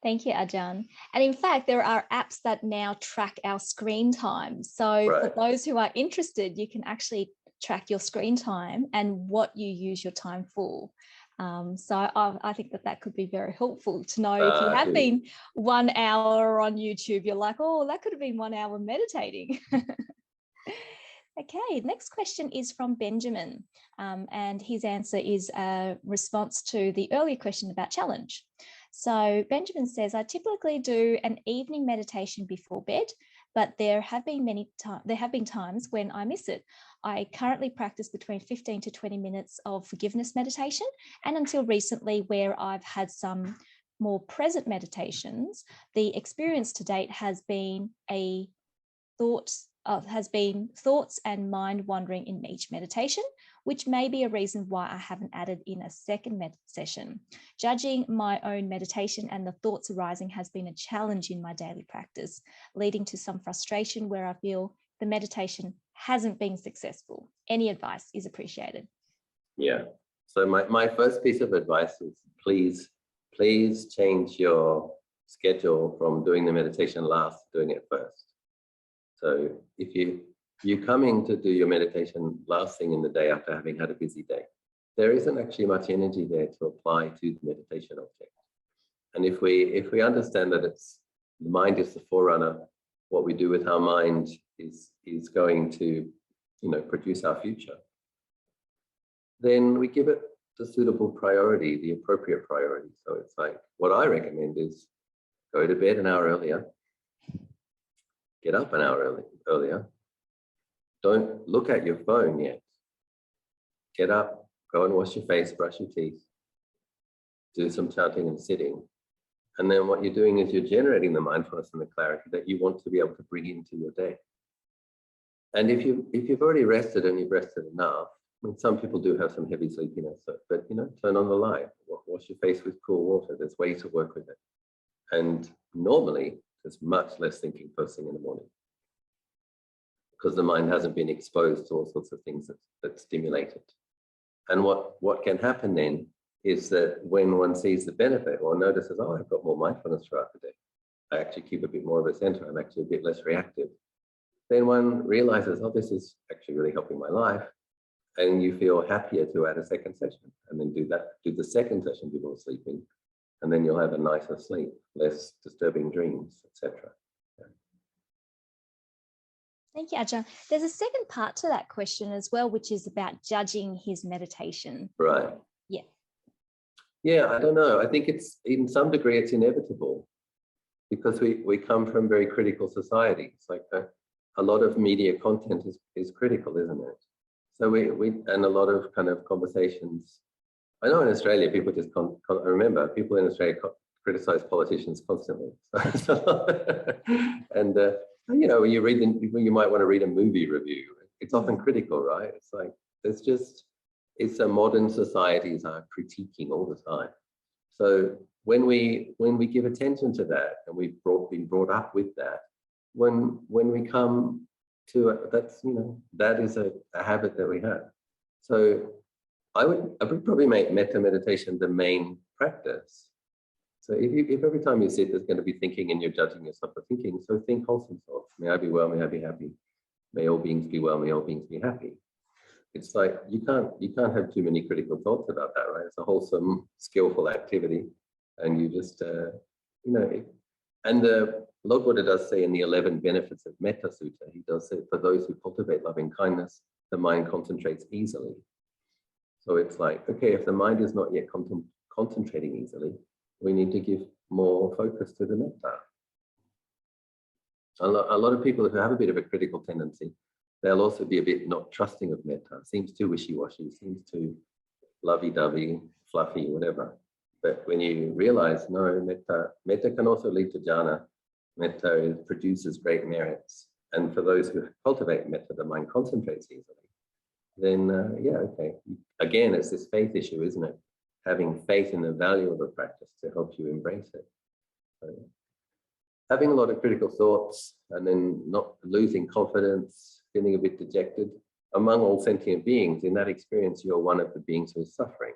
Thank you, Ajahn. And in fact, there are apps that now track our screen time. So for those who are interested, you can actually track your screen time and what you use your time for. So I think that could be very helpful to know if you have been 1 hour on YouTube, you're like, oh, that could have been 1 hour meditating. Okay, next question is from Benjamin, and his answer is a response to the earlier question about challenge. So Benjamin says, I typically do an evening meditation before bed, but there have been times when I miss it. I currently practice between 15 to 20 minutes of forgiveness meditation, and until recently, where I've had some more present meditations, the experience to date has been thoughts and mind wandering in each meditation, which may be a reason why I haven't added in a second session. Judging my own meditation and the thoughts arising has been a challenge in my daily practice, leading to some frustration where I feel the meditation hasn't been successful. Any advice is appreciated. Yeah. So my first piece of advice is please change your schedule from doing the meditation last to doing it first. So if you're coming to do your meditation last thing in the day after having had a busy day, there isn't actually much energy there to apply to the meditation object. And if we understand that the mind is the forerunner, what we do with our mind is going to, produce our future, then we give it the suitable priority, the appropriate priority. So it's like, what I recommend is go to bed an hour earlier, get up an hour earlier. Don't look at your phone yet. Get up, go and wash your face, brush your teeth, do some chanting and sitting. And then what you're doing is you're generating the mindfulness and the clarity that you want to be able to bring into your day. And if you've already rested and you've rested enough, I mean, some people do have some heavy sleepiness, but turn on the light, wash your face with cool water. There's ways to work with it. And normally, there's much less thinking first thing in the morning because the mind hasn't been exposed to all sorts of things that stimulate it. And what can happen then is that when one sees the benefit, one notices, oh, I've got more mindfulness throughout the day. I actually keep a bit more of a center. I'm actually a bit less reactive. Then one realizes, oh, this is actually really helping my life. And you feel happier to add a second session and then do the second session before sleeping. And then you'll have a nicer sleep, less disturbing dreams, etc. Thank you, Ajahn. There's a second part to that question as well, which is about judging his meditation. Right. Yeah. Yeah, I don't know. I think it's, in some degree, it's inevitable because we come from very critical society. It's like a lot of media content is critical, isn't it? So we and a lot of kind of conversations. I know in Australia, people just remember, people in Australia criticize politicians constantly. And when you might want to read a movie review, it's often critical, right? It's like it's a modern societies are critiquing all the time. So when we give attention to that, and we've been brought up with that, when we come to it, that is a habit that we have. So I would probably make metta meditation the main practice. So if every time you sit, there's going to be thinking and you're judging yourself for thinking, so think wholesome thoughts. May I be well, may I be happy. May all beings be well, may all beings be happy. It's like you can't have too many critical thoughts about that, right? It's a wholesome, skillful activity. And you just, and the Lord Buddha does say in the 11 benefits of Metta Sutta, he does say for those who cultivate loving kindness, the mind concentrates easily. So it's like, okay, if the mind is not yet concentrating easily, we need to give more focus to the metta. A lot of people who have a bit of a critical tendency, they'll also be a bit not trusting of metta. Seems too wishy-washy, seems too lovey-dovey, fluffy, whatever. But when you realize, no, metta can also lead to jhana. Metta produces great merits. And for those who cultivate metta, the mind concentrates easily. Then, okay. Again, it's this faith issue, isn't it? Having faith in the value of a practice to help you embrace it. So, having a lot of critical thoughts and then not losing confidence, feeling a bit dejected. Among all sentient beings, in that experience, you're one of the beings who is suffering.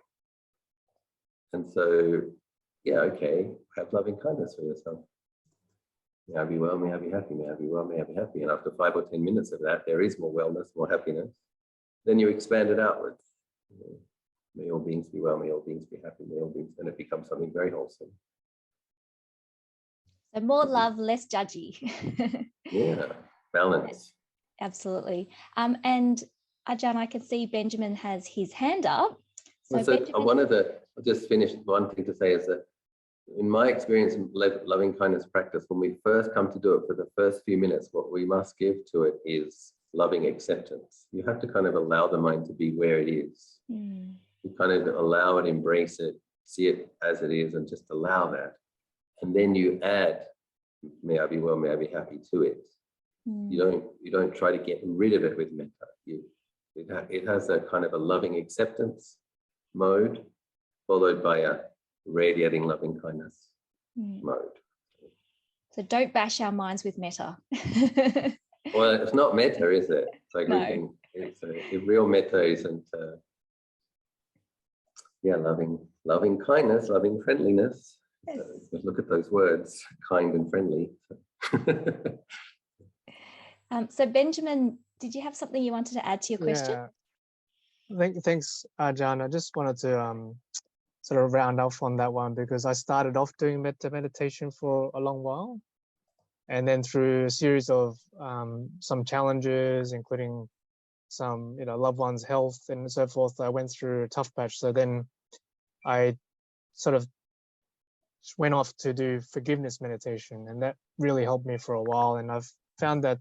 And so, have loving kindness for yourself. May I be well, may I be happy, may I be well, may I be happy. And after 5 or 10 minutes of that, there is more wellness, more happiness. Then you expand it outwards. may all beings be well, may all beings be happy, may all beings, and it becomes something very wholesome. So more love, less judgy. Yeah, balance. Absolutely. And Ajahn, I can see Benjamin has his hand up. So Benjamin, I'll just finish. One thing to say is that in my experience in loving kindness practice, when we first come to do it, for the first few minutes, what we must give to it is loving acceptance. You have to kind of allow the mind to be where it is. Mm. You kind of allow it, embrace it, see it as it is, and just allow that. And then you add, may I be well, may I be happy to it. Mm. You don't try to get rid of it with metta. It has a kind of a loving acceptance mode, followed by a radiating loving kindness mode. So don't bash our minds with metta. Well, it's not metta, is it? It's like No. If real metta isn't, loving kindness, loving friendliness. Yes. Look at those words, kind and friendly. So Benjamin, did you have something you wanted to add to your question? Yeah. Thanks, Ajahn. I just wanted to sort of round off on that one, because I started off doing metta meditation for a long while. And then through a series of some challenges, including some loved ones' health and so forth, I went through a tough patch. So then I sort of went off to do forgiveness meditation, and that really helped me for a while. And I've found that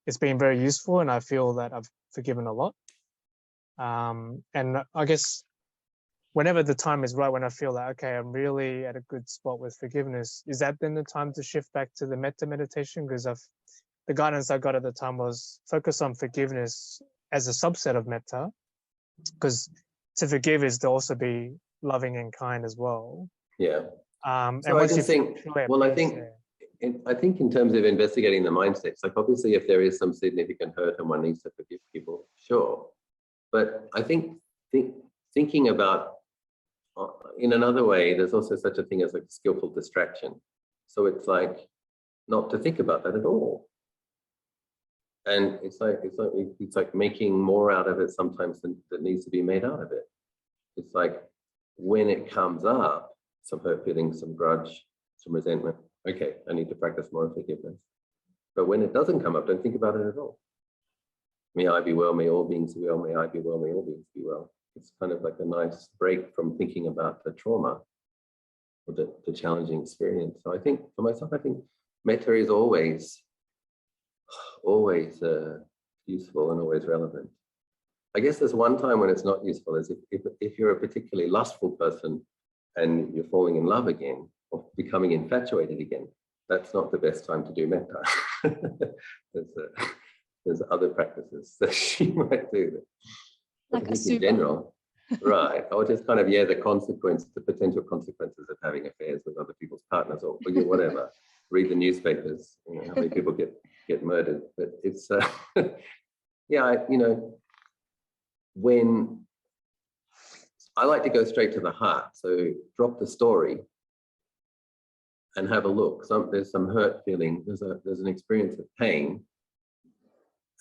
it's been very useful, and I feel that I've forgiven a lot. And I guess whenever the time is right, when I feel that, okay, I'm really at a good spot with forgiveness, is that then the time to shift back to the metta meditation? Because the guidance I got at the time was focus on forgiveness as a subset of metta, because to forgive is to also be loving and kind as well. Yeah. And so once I just think, I think in terms of investigating the mindsets, like obviously if there is some significant hurt and one needs to forgive people, sure. But I think thinking about, in another way, there's also such a thing as like skillful distraction. So it's like not to think about that at all. And it's like making more out of it sometimes than that needs to be made out of it. It's like when it comes up, some hurt feelings, some grudge, some resentment. Okay, I need to practice more forgiveness. But when it doesn't come up, don't think about it at all. May I be well, may all beings be well, may I be well, may all beings be well. It's kind of like a nice break from thinking about the trauma or the challenging experience. So I think for myself, I think metta is always useful and always relevant. I guess there's one time when it's not useful, is if you're a particularly lustful person and you're falling in love again or becoming infatuated again. That's not the best time to do metta. There's other practices that she might do. Like a in general, right? Or just kind of the potential consequences of having affairs with other people's partners, or whatever. Read the newspapers. How many people get murdered? But it's when I like to go straight to the heart. So drop the story and have a look. There's some hurt feeling. There's an experience of pain.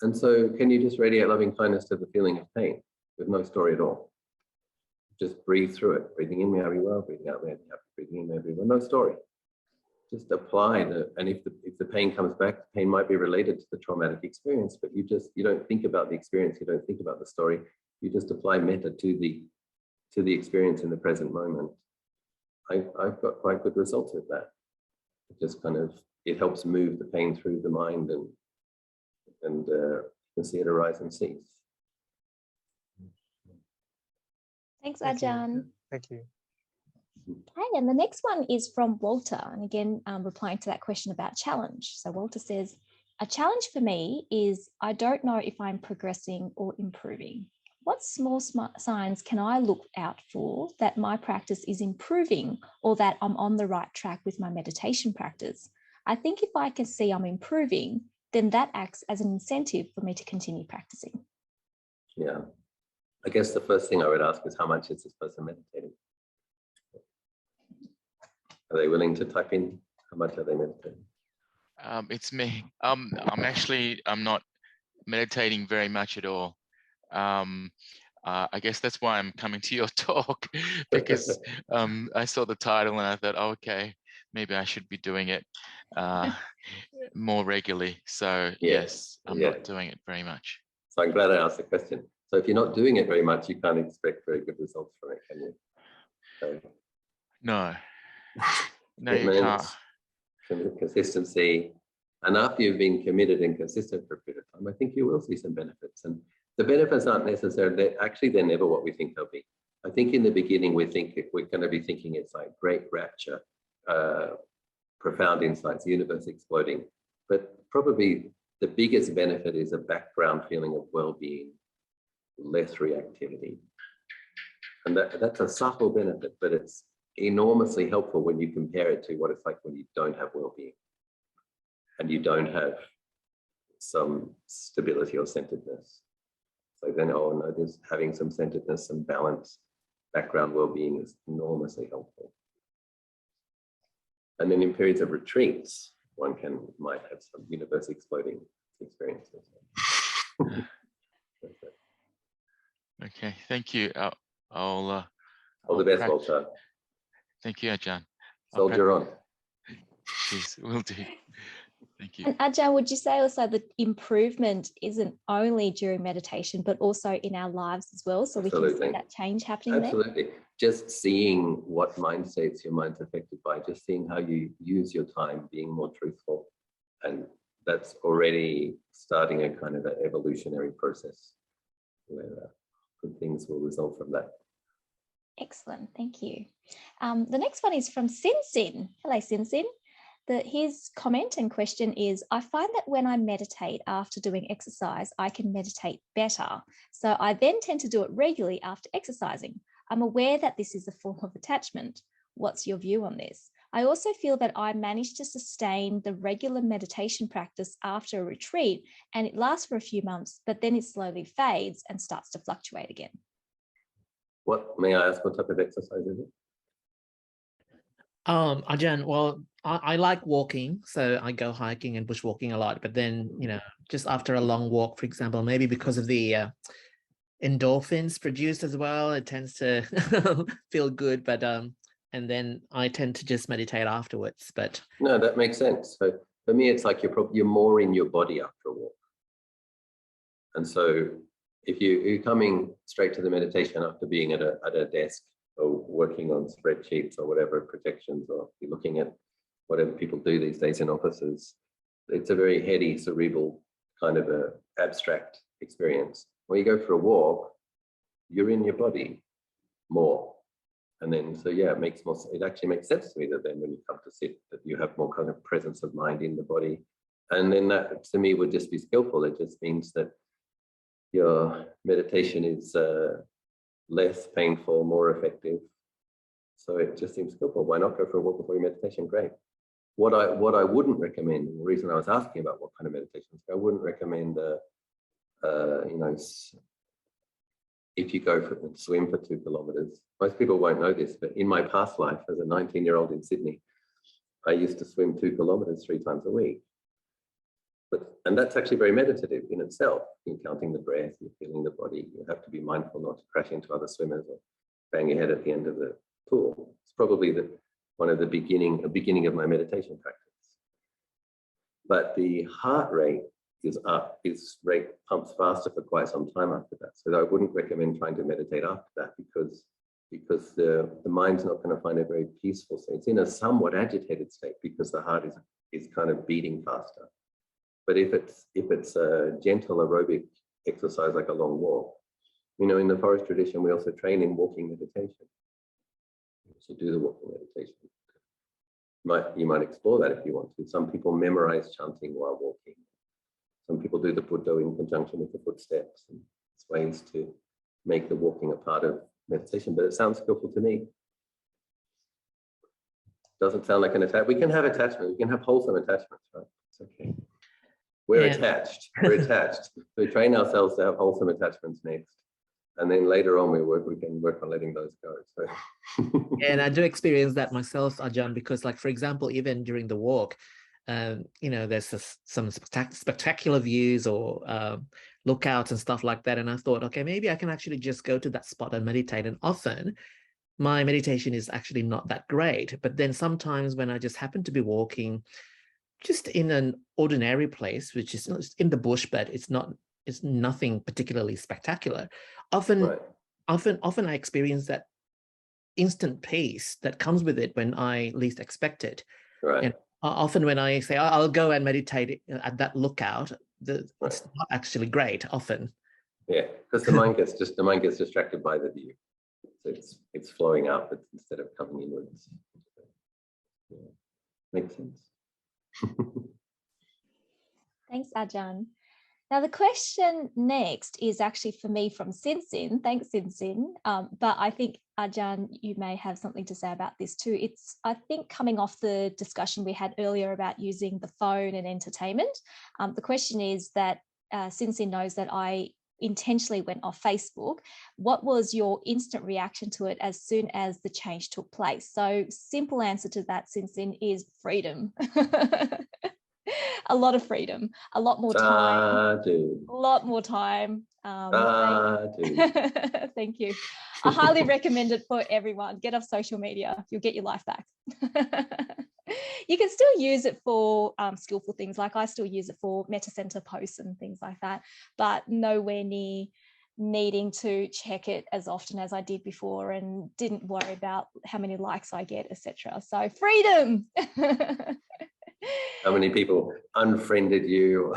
And so can you just radiate loving kindness to the feeling of pain with no story at all? Just breathe through it. Breathing in, may I be well. Breathing out, may I be happy. Breathing in, may I be well. No story. Just apply and if the pain comes back, the pain might be related to the traumatic experience, but you don't think about the experience. You don't think about the story. You just apply metta to the experience in the present moment. I've got quite good results with that. It helps move the pain through the mind and you can see it arise and cease. Thanks, Ajahn. Thank you. Okay, and the next one is from Walter, and again, replying to that question about challenge. So Walter says, a challenge for me is I don't know if I'm progressing or improving. What small signs can I look out for that my practice is improving or that I'm on the right track with my meditation practice? I think if I can see I'm improving, then that acts as an incentive for me to continue practicing. Yeah. I guess the first thing I would ask is how much is this person meditating? Are they willing to type in how much are they meditating? It's me. I'm not meditating very much at all. I guess that's why I'm coming to your talk, because I saw the title and I thought, oh, okay, maybe I should be doing it more regularly. So yes, I'm not doing it very much. So I'm glad I asked the question. So if you're not doing it very much, you can't expect very good results from it, can you? So, no, you can't. Consistency, and after you've been committed and consistent for a period of time, I think you will see some benefits. And the benefits aren't necessarily, actually, they're never what we think they'll be. I think in the beginning, we're going to be thinking it's like great rapture, profound insights, the universe exploding. But probably the biggest benefit is a background feeling of well-being, less reactivity. And that's a subtle benefit, but it's enormously helpful when you compare it to what it's like when you don't have well-being and you don't have some stability or centeredness. So then, oh no, there's having some centeredness, some balance, background well-being is enormously helpful. And then in periods of retreats, one might have some universe exploding experiences. Okay, thank you. I'll all the best, Walter. Thank you, Ajahn. Soldier on. Yes, will do. Thank you. And Ajahn, would you say also that improvement isn't only during meditation, but also in our lives as well? So Absolutely. We can see that change happening. Absolutely. There? Just seeing what mind states your mind's affected by, just seeing how you use your time, being more truthful. And that's already starting a kind of an evolutionary process where good things will result from that. Excellent, thank you. The next one is from Sin. Hello, Sin. His comment and question is, I find that when I meditate after doing exercise, I can meditate better. So I then tend to do it regularly after exercising. I'm aware that this is a form of attachment. What's your view on this? I also feel that I managed to sustain the regular meditation practice after a retreat, and it lasts for a few months, but then it slowly fades and starts to fluctuate again. May I ask what type of exercise is it? Ajahn, well, I like walking, so I go hiking and bushwalking a lot. But then, just after a long walk, for example, maybe because of the endorphins produced as well, it tends to feel good. But and then I tend to just meditate afterwards. But no, that makes sense. So for me, it's like you're more in your body after a walk, and so if you're coming straight to the meditation after being at a desk or working on spreadsheets or whatever, projections, or you're looking at whatever people do these days in offices, it's a very heady, cerebral kind of a abstract experience. When you go for a walk, you're in your body more. And then, so yeah, it actually makes sense to me that then when you come to sit, that you have more kind of presence of mind in the body. And then that to me would just be skillful. It just means that your meditation is less painful, more effective. So it just seems skillful. Why not go for a walk before your meditation? Great. What I wouldn't recommend, and the reason I was asking about what kind of meditations, I wouldn't recommend if you go and swim for 2 kilometers. Most people won't know this, but in my past life as a 19-year-old in Sydney, I used to swim 2 kilometers 3 times a week. And that's actually very meditative in itself. You're counting the breath, you're feeling the body. You have to be mindful not to crash into other swimmers or bang your head at the end of the pool. It's probably the beginning of my meditation practice. But the heart rate is up, his rate pumps faster for quite some time after that. So I wouldn't recommend trying to meditate after that because the mind's not going to find it very peaceful. So it's in a somewhat agitated state because the heart is kind of beating faster. But if it's a gentle aerobic exercise like a long walk, in the forest tradition, we also train in walking meditation. So do the walking meditation. You might explore that if you want to. Some people memorize chanting while walking. Some people do the Buddha in conjunction with the footsteps. And it's ways to make the walking a part of meditation, but it sounds skillful to me. Doesn't sound like an attachment. We can have attachment. We can have wholesome attachments, right? It's okay. We're attached. We train ourselves to have wholesome attachments next. And then later on, we can work on letting those go. So. And I do experience that myself, Ajahn, because like, for example, even during the walk, there's some spectacular views or lookouts and stuff like that. And I thought, okay, maybe I can actually just go to that spot and meditate. And often my meditation is actually not that great. But then sometimes when I just happen to be walking just in an ordinary place, which is in the bush, but it's nothing particularly spectacular. Often I experience that instant peace that comes with it when I least expect it. Right. And often when I say I'll go and meditate at that lookout, it's not actually great often. Yeah, because the mind gets distracted by the view. So it's flowing out instead of coming inwards. Yeah. Makes sense. Thanks, Ajahn. Now, the question next is actually for me from Sinsin. Thanks, Sinsin. But I think, Ajahn, you may have something to say about this too. It's, I think, coming off the discussion we had earlier about using the phone and entertainment. The question is that Sinsin knows that I intentionally went off Facebook. What was your instant reaction to it as soon as the change took place? So simple answer to that, Sinsin, is freedom. A lot of freedom, a lot more time, a lot more time. Thank you. I highly recommend it for everyone. Get off social media. You'll get your life back. You can still use it for skillful things. Like I still use it for Meta Center posts and things like that, but nowhere near needing to check it as often as I did before, and didn't worry about how many likes I get, etc. So freedom. How many people unfriended you?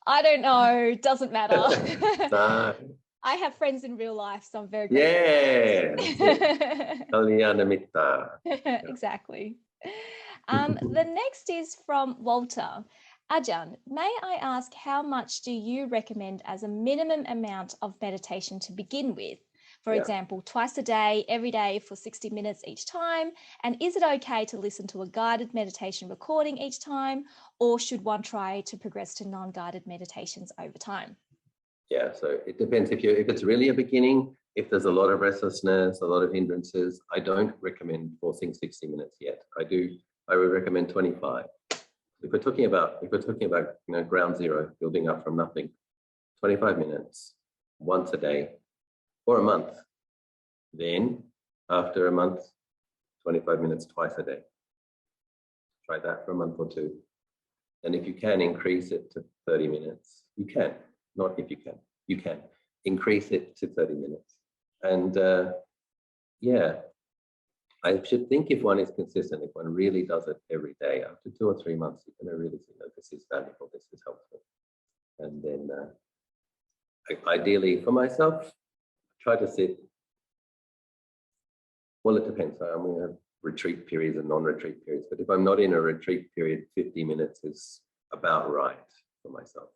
I don't know. Doesn't matter. I have friends in real life, so I'm very grateful. Yeah. Exactly. The next is from Walter. Ajahn, may I ask, how much do you recommend as a minimum amount of meditation to begin with? For example, twice a day, every day for 60 minutes each time. And is it okay to listen to a guided meditation recording each time, or should one try to progress to non-guided meditations over time? Yeah, so it depends. If it's really a beginning, if there's a lot of restlessness, a lot of hindrances, I don't recommend forcing 60 minutes yet. I would recommend 25. If we're talking about ground zero, building up from nothing, 25 minutes once a day for a month. Then after a month, 25 minutes twice a day. Try that for a month or two. And if you can increase it to 30 minutes, you can. Not if you can. You can increase it to 30 minutes. And I should think if one is consistent, if one really does it every day, after 2 or 3 months, you're going to really see that this is valuable, this is helpful. And then ideally for myself, try to sit. Well, it depends. I mean, I have retreat periods and non-retreat periods, but if I'm not in a retreat period, 50 minutes is about right for myself.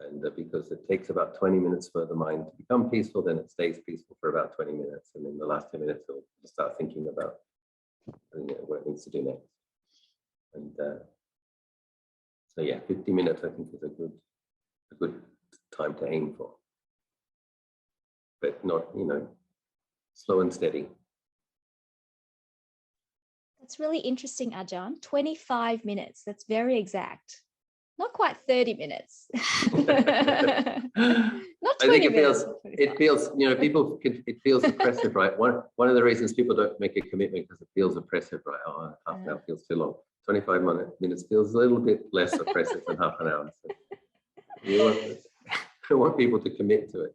And because it takes about 20 minutes for the mind to become peaceful, then it stays peaceful for about 20 minutes. And in the last 10 minutes, it'll start thinking about what it needs to do next. And so yeah, 50 minutes, I think, is a good time to aim for. But not, slow and steady. That's really interesting, Ajahn. 25 minutes. That's very exact. Not quite 30 minutes. Not 20 minutes. It feels oppressive, right? One of the reasons people don't make a commitment because it feels oppressive, right? Oh, half an hour feels too long. 25 minutes feels a little bit less oppressive than half an hour. So you want people to commit to it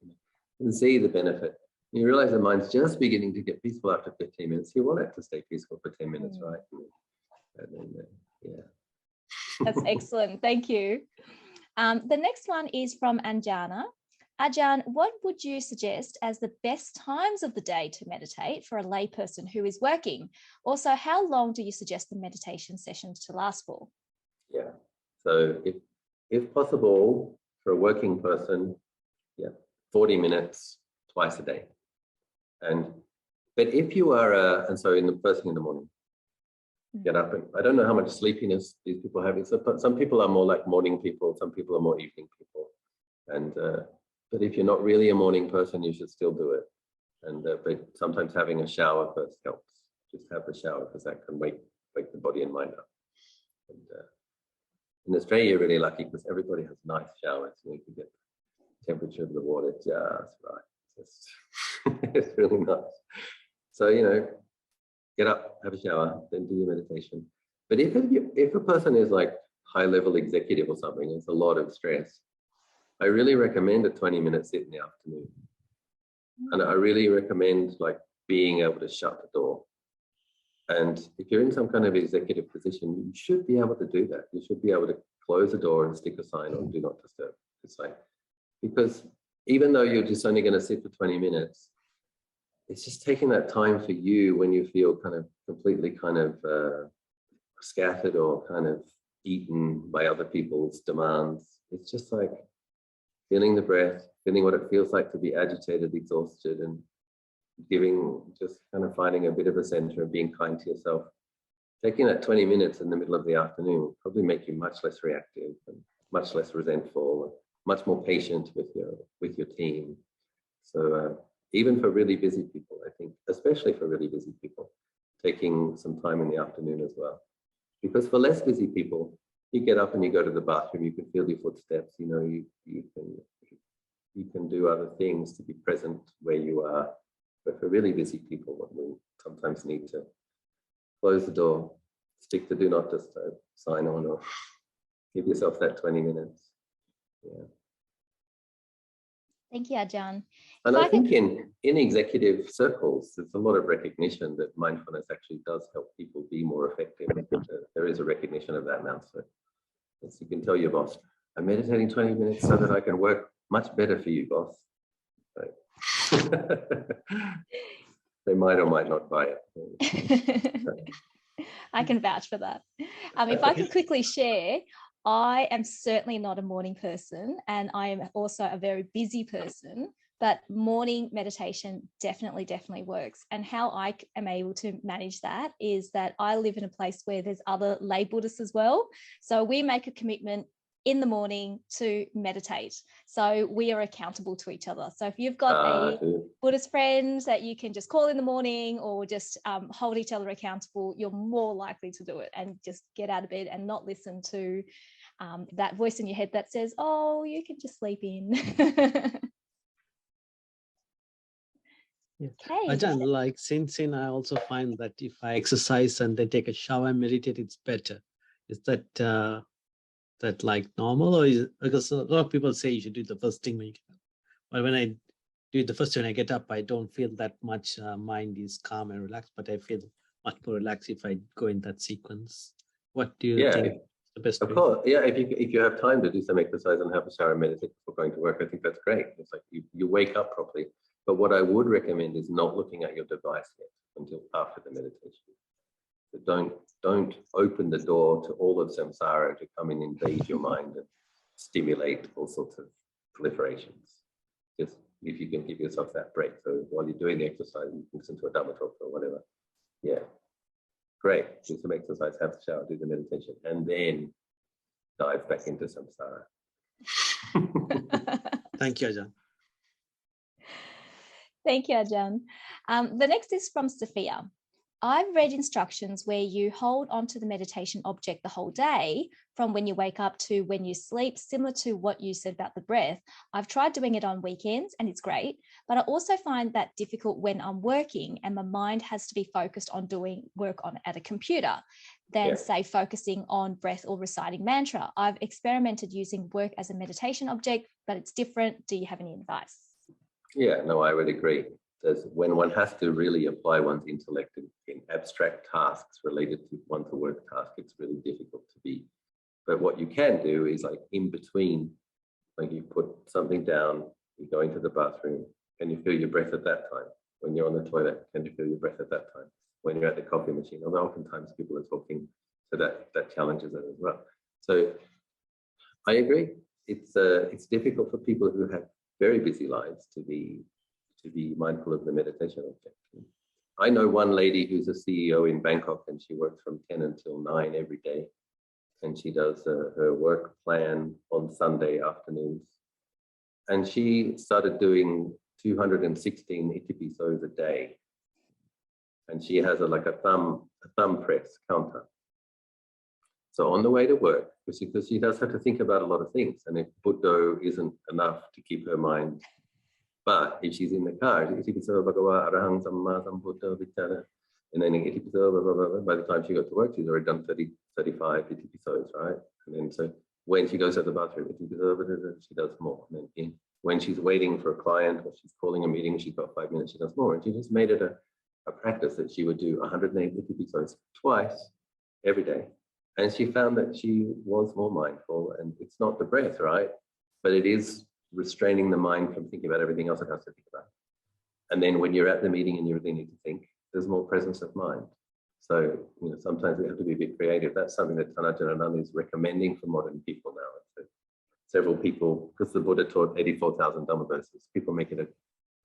and see the benefit. You realize the mind's just beginning to get peaceful after 15 minutes. You want it to stay peaceful for 10 minutes, right? And then, That's excellent. Thank you. The next one is from Anjana. Ajahn, what would you suggest as the best times of the day to meditate for a layperson who is working? Also, how long do you suggest the meditation sessions to last for? Yeah. So if possible, for a working person, 40 minutes twice a day. But if you are, and so in the first thing in the morning, get up, and I don't know how much sleepiness these people have. Some people are more like morning people, some people are more evening people. And but if you're not really a morning person, you should still do it. And but sometimes having a shower first helps. Just have the shower, because that can wake the body and mind up. And In Australia, you're really lucky because everybody has nice showers. You can get the temperature of the water just right. It's really nice. So, get up, have a shower, then do your meditation. But if a person is like high-level executive or something, it's a lot of stress, I really recommend a 20-minute sit in the afternoon. And I really recommend like being able to shut the door. And if you're in some kind of executive position, you should be able to do that. You should be able to close the door and stick a sign on do not disturb. It's like, because even though you're just only going to sit for 20 minutes, it's just taking that time for you when you feel kind of completely kind of scattered or kind of eaten by other people's demands. It's just like feeling the breath, feeling what it feels like to be agitated, exhausted, and just kind of finding a bit of a center and being kind to yourself. Taking that 20 minutes in the middle of the afternoon will probably make you much less reactive and much less resentful, much more patient with your team. So even for really busy people, I think, especially for really busy people, taking some time in the afternoon as well. Because for less busy people, you get up and you go to the bathroom, you can feel your footsteps, you can do other things to be present where you are. But for really busy people, we sometimes need to close the door, stick the do not disturb sign on, or give yourself that 20 minutes. Yeah. Thank you, Ajahn. And I think in executive circles, there's a lot of recognition that mindfulness actually does help people be more effective. There is a recognition of that now. So as you can tell your boss, I'm meditating 20 minutes so that I can work much better for you, boss. Right. They might or might not buy it. I can vouch for that. If I can quickly share, I am certainly not a morning person, and I am also a very busy person, but morning meditation definitely works. And how I am able to manage that is that I live in a place where there's other lay Buddhists as well. So we make a commitment in the morning to meditate. So we are accountable to each other. So if you've got a Buddhist friend that you can just call in the morning or just hold each other accountable, you're more likely to do it and just get out of bed and not listen to that voice in your head that says, oh, you can just sleep in. Yeah. Okay. Ajahn, like since I also find that if I exercise and then take a shower and meditate, it's better. Is that like normal, or is it, because a lot of people say you should do it the first thing when you get up. But when I do it the first thing when I get up, I don't feel that much mind is calm and relaxed, but I feel much more relaxed if I go in that sequence. What do you think? The best of way? course, yeah. If you have time to do some exercise and have a shower and meditate before going to work, I think that's great. It's like you wake up properly. But what I would recommend is not looking at your device yet until after the meditation. So don't open the door to all of samsara to come and invade your mind and stimulate all sorts of proliferations. Just if you can give yourself that break. So while you're doing the exercise, you can listen to a Dhamma talk or whatever. Yeah. Great. Do some exercise, have the shower, do the meditation, and then dive back into samsara. Thank you, Ajahn. Thank you, Ajahn. The next is from Sophia. I've read instructions where you hold onto the meditation object the whole day, from when you wake up to when you sleep, similar to what you said about the breath. I've tried doing it on weekends and it's great, but I also find that difficult when I'm working and my mind has to be focused on doing work at a computer than say focusing on breath or reciting mantra. I've experimented using work as a meditation object, but it's different. Do you have any advice? Yeah, no, I would agree. When one has to really apply one's intellect in abstract tasks related to one's work task, it's really difficult to be. But what you can do is like in between, like you put something down, you go into the bathroom, can you feel your breath at that time? When you're on the toilet, can you feel your breath at that time? When you're at the coffee machine, although oftentimes people are talking, so that challenges it as well. So I agree. It's difficult for people who have very busy lives to be mindful of the meditation object. I know one lady who's a CEO in Bangkok, and she works from 10 until 9 every day, and she does her work plan on Sunday afternoons, and she started doing 216 itipisos a day, and she has a thumb press counter. So on the way to work, because she does have to think about a lot of things, and if Buddha isn't enough to keep her mind, but if she's in the car, and then by the time she got to work, she's already done 30, 35, 50 episodes, right? And then so when she goes to the bathroom, she does more. And then when she's waiting for a client or she's calling a meeting, she's got 5 minutes, she does more. And she just made it a practice that she would do 180 episodes twice every day. And she found that she was more mindful, and it's not the breath, right? But it is restraining the mind from thinking about everything else it has to think about. And then when you're at the meeting and you really need to think, there's more presence of mind. So, sometimes we have to be a bit creative. That's something that Ajahn Achalo is recommending for modern people now. So several people, because the Buddha taught 84,000 Dhamma verses, people make it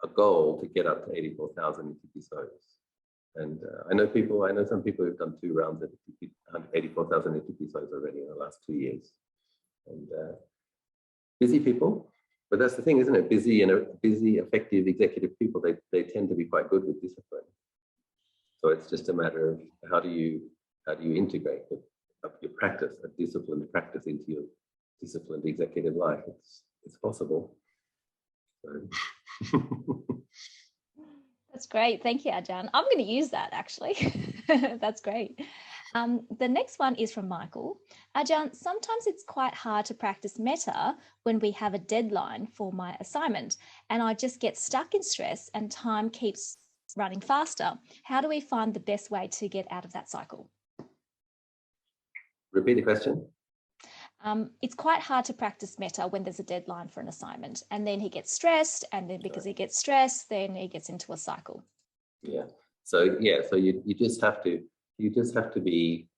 a goal to get up to 84,000 episodes. And I know some people who've done 2 rounds of 84,000 episodes already in the last 2 years. And busy people, but that's the thing, isn't it? Busy, effective executive people, they tend to be quite good with discipline. So it's just a matter of how do you integrate your practice, a disciplined practice into your disciplined executive life. It's possible. So. That's great. Thank you, Ajahn. I'm going to use that actually. That's great. The next one is from Michael. Ajahn, sometimes it's quite hard to practice metta when we have a deadline for my assignment, and I just get stuck in stress and time keeps running faster. How do we find the best way to get out of that cycle? Repeat the question. It's quite hard to practice metta when there's a deadline for an assignment, and then he gets stressed, and then because he gets stressed, then he gets into a cycle. Yeah. So you just have to be.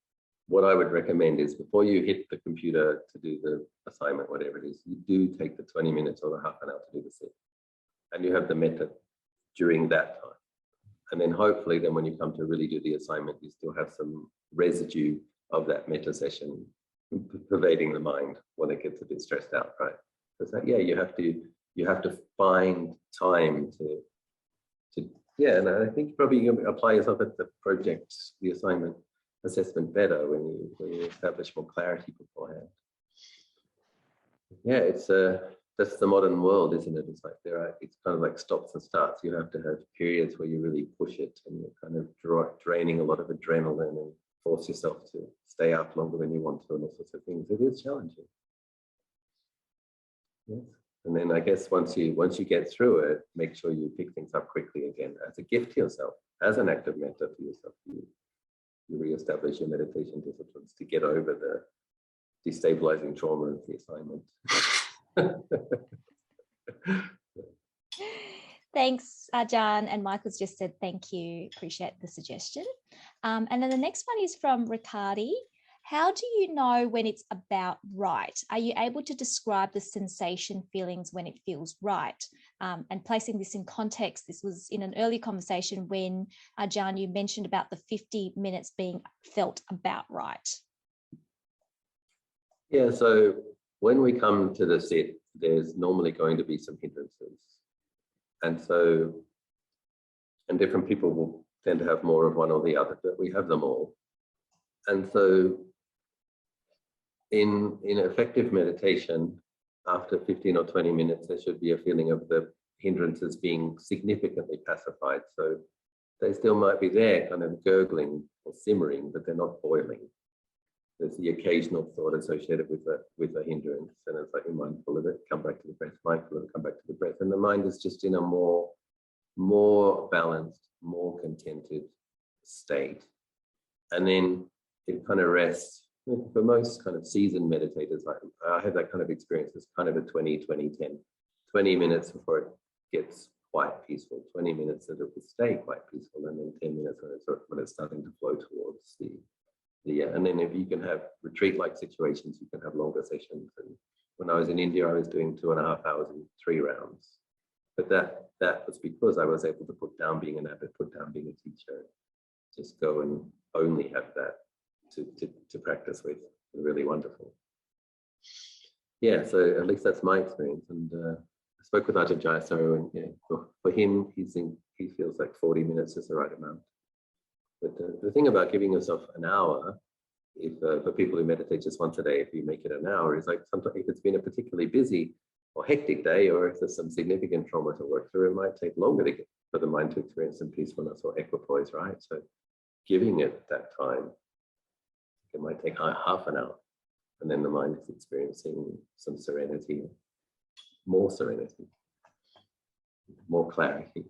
What I would recommend is before you hit the computer to do the assignment, whatever it is, you do take the 20 minutes or the half an hour to do the sit, and you have the metta during that time, and then hopefully, then when you come to really do the assignment, you still have some residue of that metta session pervading the mind when it gets a bit stressed out, right? Because you have to find time to and I think probably you can apply yourself at the project, the assignment assessment better when you establish more clarity beforehand. Yeah, that's the modern world, isn't it? It's like it's kind of like stops and starts. You have to have periods where you really push it and you're kind of draining a lot of adrenaline and force yourself to stay up longer than you want to and all sorts of things. It is challenging. Yes. And then I guess once you get through it, make sure you pick things up quickly again as a gift to yourself, as an act of metta to yourself. You reestablish your meditation disciplines to get over the destabilizing trauma of the assignment. Thanks, Ajahn. And Michael's just said, thank you. Appreciate the suggestion. And then the next one is from Riccardi. How do you know when it's about right? Are you able to describe the sensation, feelings when it feels right? And placing this in context, this was in an early conversation when, Ajahn, you mentioned about the 50 minutes being felt about right. Yeah, so when we come to the sit, there's normally going to be some hindrances. And different people will tend to have more of one or the other, but we have them all. And so in effective meditation, after 15 or 20 minutes, there should be a feeling of the hindrances being significantly pacified. So they still might be there, kind of gurgling or simmering, but they're not boiling. There's the occasional thought associated with a hindrance, and it's like, you're mindful of it, come back to the breath, mindful of it, come back to the breath. And the mind is just in a more balanced, more contented state. And then it kind of rests. For most kind of seasoned meditators, I have that kind of experience. It's kind of a 20-20-10. 20 minutes before it gets quite peaceful, 20 minutes that it will stay quite peaceful, and then 10 minutes when it's starting to flow towards and then if you can have retreat-like situations, you can have longer sessions. And when I was in India, I was doing 2.5 hours in 3 rounds. But that was because I was able to put down being an abbot, put down being a teacher, just go and only have that to practice with. Really wonderful. Yeah, so at least that's my experience. And I spoke with Ajahn Achalo, and for him, he feels like 40 minutes is the right amount. But the thing about giving yourself an hour if for people who meditate just once a day, if you make it an hour, it's like sometimes if it's been a particularly busy or hectic day, or if there's some significant trauma to work through, it might take longer to get for the mind to experience some peacefulness or equipoise, right? So giving it that time, it might take half an hour, and then the mind is experiencing some serenity, more clarity.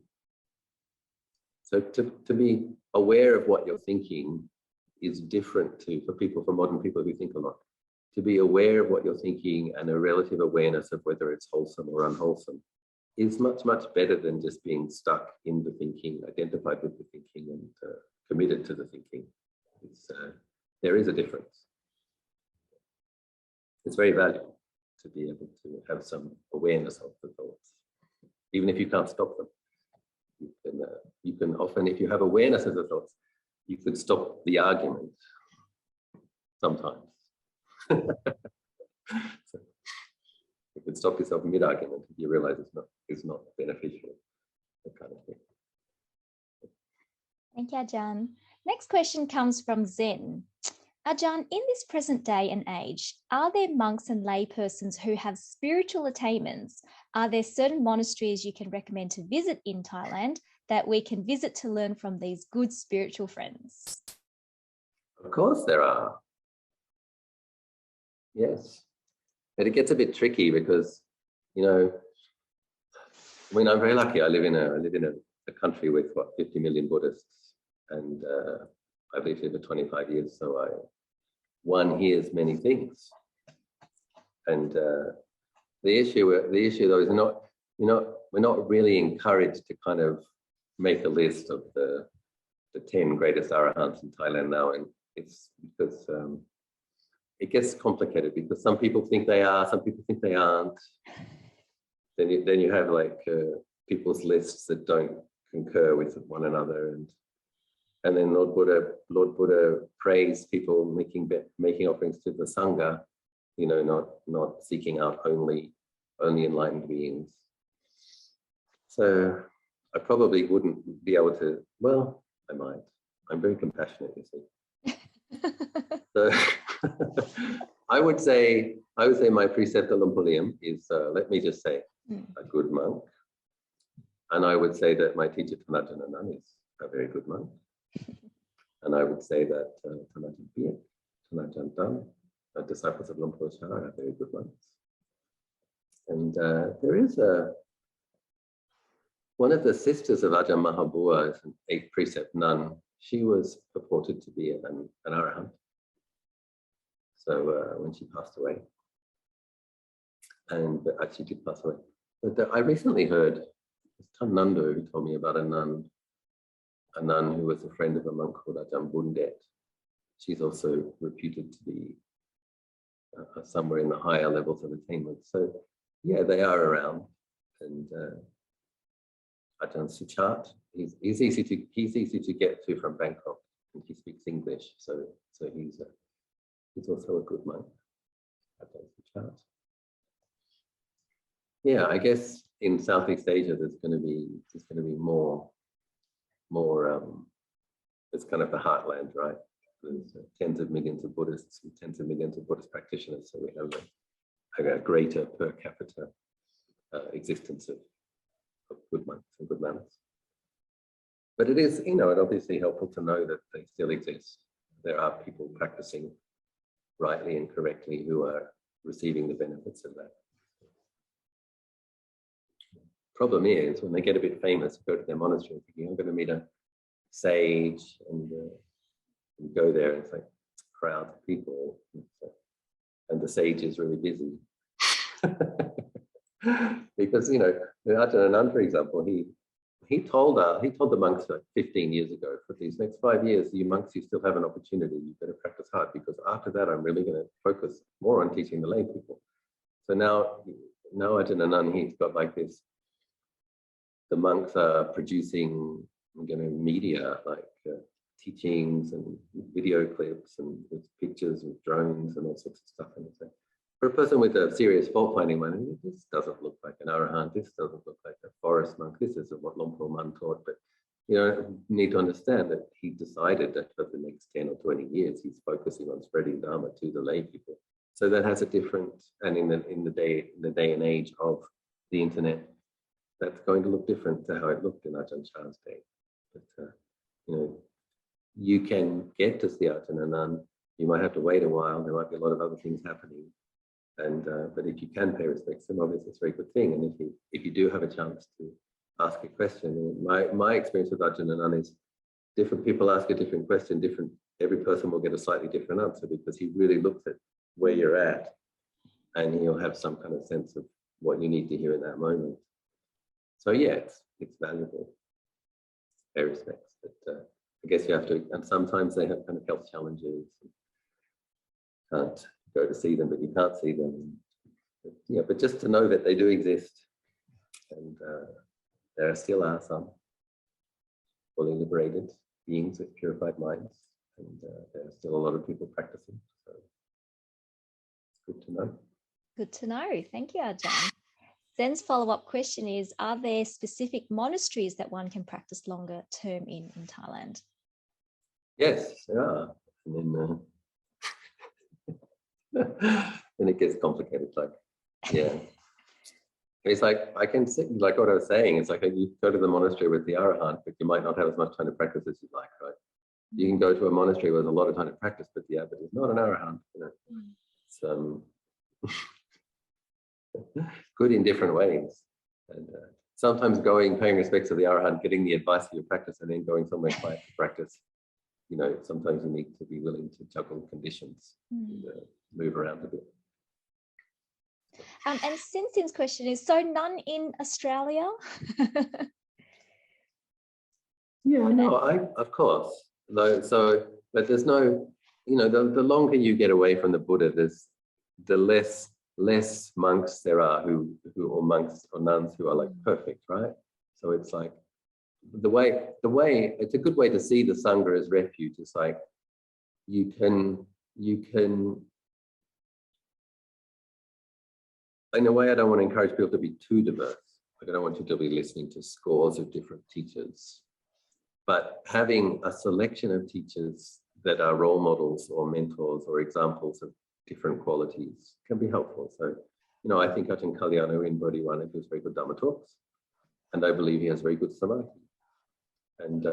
So to be aware of what you're thinking is different for modern people who think a lot. To be aware of what you're thinking and a relative awareness of whether it's wholesome or unwholesome is much, much better than just being stuck in the thinking, identified with the thinking, and committed to the thinking. There is a difference. It's very valuable to be able to have some awareness of the thoughts, even if you can't stop them. You can often, if you have awareness of the thoughts, you could stop the argument sometimes. So you could stop yourself mid-argument if you realize it's not beneficial, that kind of thing. Thank you, Ajahn. Next question comes from Zen. Ajahn, in this present day and age, are there monks and laypersons who have spiritual attainments? Are there certain monasteries you can recommend to visit in Thailand that we can visit to learn from these good spiritual friends? Of course there are. Yes. But it gets a bit tricky because, I mean, I'm very lucky. I live in a country with 50 million Buddhists, and I've lived here for 25 years, so one hears many things. And the issue though is we're not really encouraged to kind of make a list of the 10 greatest arahants in Thailand now, and it's because it gets complicated because some people think they are, some people think they aren't. Then you have like people's lists that don't concur with one another, and then Lord Buddha praised people making offerings to the Sangha, not seeking out only enlightened beings. So I probably wouldn't be able to. Well, I might. I'm very compassionate, you see. So I would say my preceptor Lumpuliam is, let me just say, a good monk. And I would say that my teacher Ajahn Achalo is a very good monk. And I would say that Ajahn Biak, Ajahn Dam, disciples of Lumpur Chah are very good monks. And there is one of the sisters of Ajahn Mahabua, an 8th precept nun. She was purported to be an arahant. So when she passed away, and actually did pass away. But I recently heard Tan Nando who told me about a nun who was a friend of a monk called Ajahn Bundet. She's also reputed to be somewhere in the higher levels of attainment. So yeah, they are around. And Ajahn Suchat, he's easy to get to from Bangkok, and he speaks English. So he's also a good monk. Ajahn Suchat. Yeah, I guess in Southeast Asia there's going to be more. It's kind of the heartland, right? There's tens of millions of Buddhists and tens of millions of Buddhist practitioners, so we have a greater per capita existence of good monks and good manners. But it is, it's obviously helpful to know that they still exist. There are people practicing rightly and correctly who are receiving the benefits of that. Problem is, when they get a bit famous, go to their monastery thinking, I'm going to meet a sage, and go there, and it's like crowds of people, and the sage is really busy. Because Ajahn Achalo, for example, he told the monks like 15 years ago, for these next 5 years, you monks, you still have an opportunity. You better practice hard, because after that, I'm really going to focus more on teaching the lay people. So now Ajahn Achalo, he's got like this. The monks are producing, media like teachings and video clips and with pictures with drones and all sorts of stuff. And it's for a person with a serious fault-finding mind, this doesn't look like an arahant. This doesn't look like a forest monk. This isn't what Lumpur Man taught. But need to understand that he decided that for the next 10 or 20 years, he's focusing on spreading Dharma to the lay people. So that has a different, and in the day and age of the internet, that's going to look different to how it looked in Ajahn Chah's day. But you can get to see Ajahn Anan. You might have to wait a while. There might be a lot of other things happening, and but if you can pay respects to him, obviously it's a very good thing. And if you do have a chance to ask a question, my experience with Ajahn Anan is different people ask a different question. Every person will get a slightly different answer because he really looks at where you're at, and he'll have some kind of sense of what you need to hear in that moment. So yeah, it's valuable. Pay respects, but I guess you have to, and sometimes they have kind of health challenges. Can't go to see them, but you can't see them. But just to know that they do exist, and there still are some fully liberated beings with purified minds, and there are still a lot of people practicing. So it's good to know. Good to know. Thank you, Ajahn. Zen's follow-up question is, are there specific monasteries that one can practice longer term in Thailand? Yes, there are. And then it gets complicated. It's like, I can see, like what I was saying, it's like you go to the monastery with the Arahant, but you might not have as much time to practice as you'd like, right? You can go to a monastery with a lot of time to practice, but the abbot is not an Arahant. It's good in different ways. And sometimes paying respects to the Arahant, getting the advice for your practice, and then going somewhere quiet to practice. Sometimes you need to be willing to juggle conditions and move around a bit. And Sin's question is, so none in Australia? Yeah, no, of course. But there's no, the longer you get away from the Buddha, the less monks there are or monks or nuns who are like perfect, right? So it's like the way it's a good way to see the Sangha as refuge. It's like you can in a way, I don't want to encourage people to be too diverse. Like, I don't want you to be listening to scores of different teachers, but having a selection of teachers that are role models or mentors or examples of different qualities can be helpful. So, I think Ajahn Kalyano in Bodhiwana gives very good Dhamma talks, and I believe he has very good samadhi. And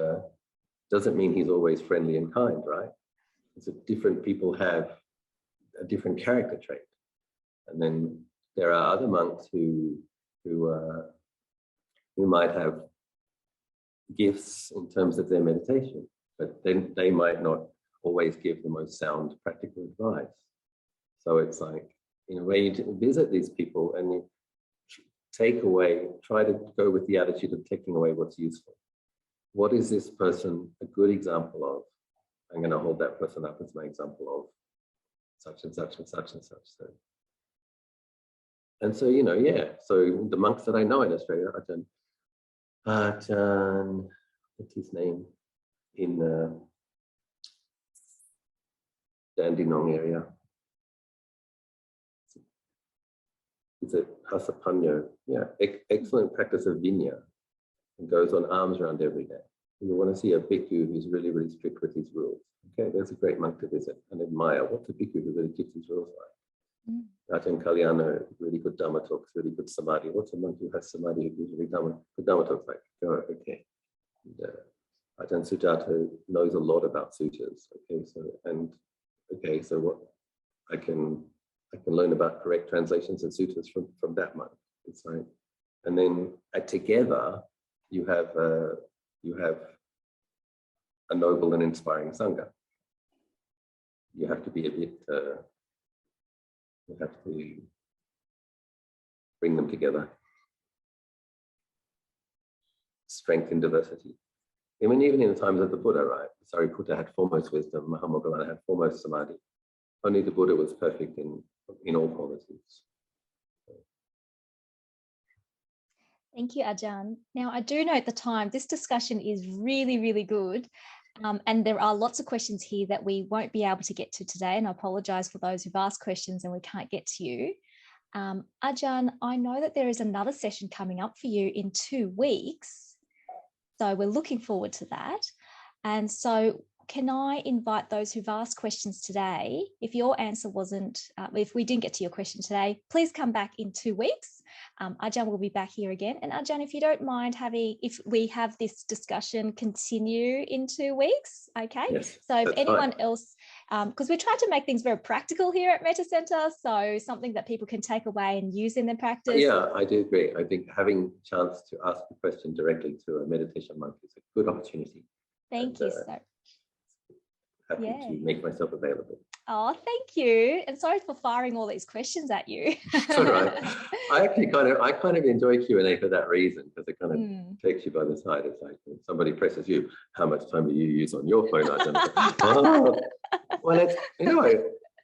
doesn't mean he's always friendly and kind, right? It's different people have a different character trait, and then there are other monks who might have gifts in terms of their meditation, but then they might not always give the most sound practical advice. So it's like, in a way, you visit these people and you try to go with the attitude of taking away what's useful. What is this person a good example of? I'm going to hold that person up as my example of such and such and such and such. So, so the monks that I know in Australia, Ajahn, what's his name, in Dandenong area. It's a Hasapanyo, excellent practice of Vinya, and goes on alms round every day. You want to see a bhikkhu who's really, really strict with his rules. Okay, there's a great monk to visit and admire. What's a bhikkhu who really keeps his rules like? Ajahn Kalyano, really good Dhamma talks, really good samadhi. What's a monk who has samadhi who gives really good Dhamma talks like? Okay. And, Ajahn Sujato knows a lot about sutras. Okay, so what I can learn about correct translations and sutras from that monk. It's like, and then together you have a noble and inspiring sangha. You have to be a bit. You have to bring them together. Strength in diversity. I mean, even in the times of the Buddha, right? Sariputta had foremost wisdom. Mahamoggallana had foremost samadhi. Only the Buddha was perfect in all qualities. Thank you, Ajahn. Now, I do note the time. This discussion is really, really good. And there are lots of questions here that we won't be able to get to today. And I apologise for those who've asked questions and we can't get to you. Ajahn, I know that there is another session coming up for you in 2 weeks. So we're looking forward to that. And so can I invite those who've asked questions today, if your answer wasn't, if we didn't get to your question today, please come back in 2 weeks. Ajahn will be back here again. And Ajahn, if you don't mind if we have this discussion continue in 2 weeks, okay? Yes, so if anyone fine. else, because we try to make things very practical here at Metta Centre, so something that people can take away and use in their practice. Yeah, I do agree. I think having a chance to ask a question directly to a meditation monk is a good opportunity. Thank you so. Happy to make myself available. Oh, thank you. And sorry for firing all these questions at you. It's all right. I actually kind of enjoy Q&A for that reason, because it kind of takes you by the side. It's like when somebody presses you, how much time do you use on your phone? Well,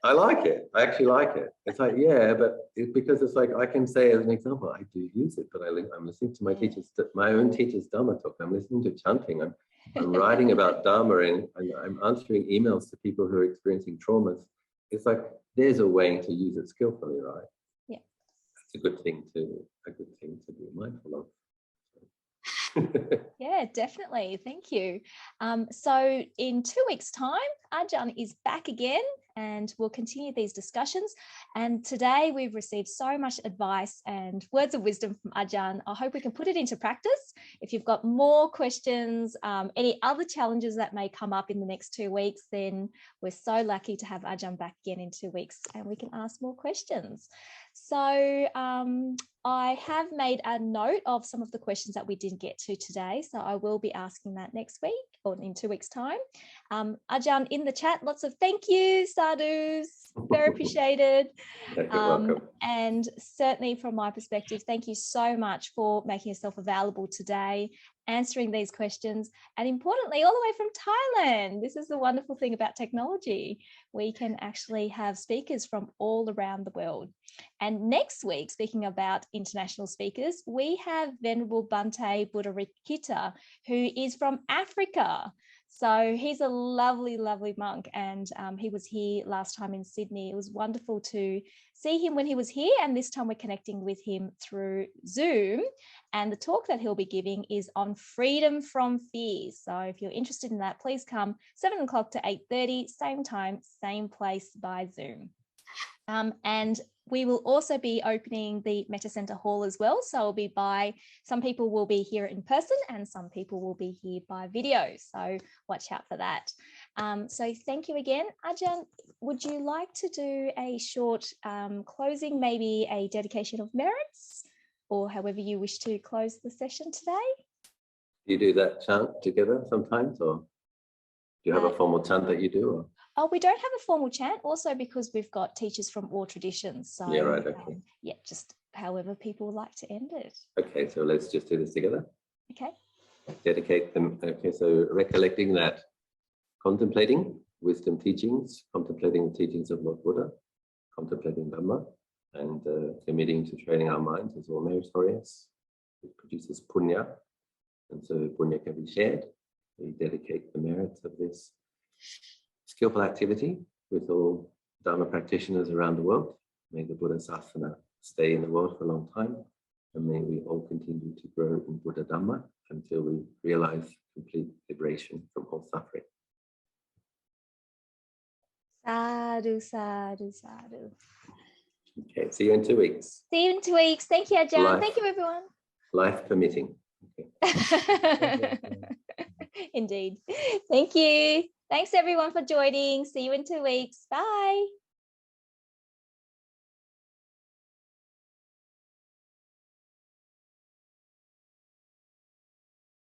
I like it. I actually like it. It's like, yeah, but because it's like, I can say as an example, I do use it, but I'm listening to my own teacher's Dharma talk. I'm listening to chanting. I'm writing about Dharma, and I'm answering emails to people who are experiencing traumas. It's like, there's a way to use it skillfully, right? Yeah. It's a good thing to be mindful of. Yeah, definitely. Thank you. So in 2 weeks' time, Ajahn is back again and we'll continue these discussions. And today we've received so much advice and words of wisdom from Ajahn. I hope we can put it into practice. If you've got more questions, any other challenges that may come up in the next 2 weeks, then we're so lucky to have Ajahn back again in 2 weeks and we can ask more questions. So I have made a note of some of the questions that we didn't get to today. So I will be asking that next week or in 2 weeks' time. Ajahn, in the chat, lots of thank you, sadhus, very appreciated. You're welcome. And certainly from my perspective, thank you so much for making yourself available today, answering these questions, and importantly, all the way from Thailand. This is the wonderful thing about technology. We can actually have speakers from all around the world. And next week, speaking about international speakers, we have Venerable Bhante Buddharikita, who is from Africa. So he's a lovely, lovely monk, and he was here last time in Sydney. It was wonderful to see him when he was here, and this time we're connecting with him through Zoom. And the talk that he'll be giving is on freedom from fear. So if you're interested in that, please come 7 o'clock to 8:30, same time, same place by Zoom. And we will also be opening the Metta Centre Hall as well. So some people will be here in person and some people will be here by video. So watch out for that. So thank you again. Ajahn, would you like to do a short closing, maybe a dedication of merits, or however you wish to close the session today? Do you do that chant together sometimes, or do you have a formal chant that you do? Or? Oh, we don't have a formal chant, also because we've got teachers from all traditions. So yeah, right, okay. Yeah, just however people would like to end it. Okay, so let's just do this together. Okay. Dedicate them. Okay, so recollecting that, contemplating wisdom teachings, contemplating the teachings of Lord Buddha, contemplating Dhamma, and committing to training our minds as all meritorious. It produces punya, and so punya can be shared. We dedicate the merits of this skillful activity with all Dharma practitioners around the world. May the Buddha Sasana stay in the world for a long time, and may we all continue to grow in Buddha Dhamma until we realize complete liberation from all suffering. Sadhu, sadhu, sadhu. Okay, see you in 2 weeks. See you in 2 weeks. Thank you, Ajahn. Thank you, everyone. Life permitting. Okay. Indeed. Thank you. Thanks, everyone, for joining. See you in 2 weeks. Bye.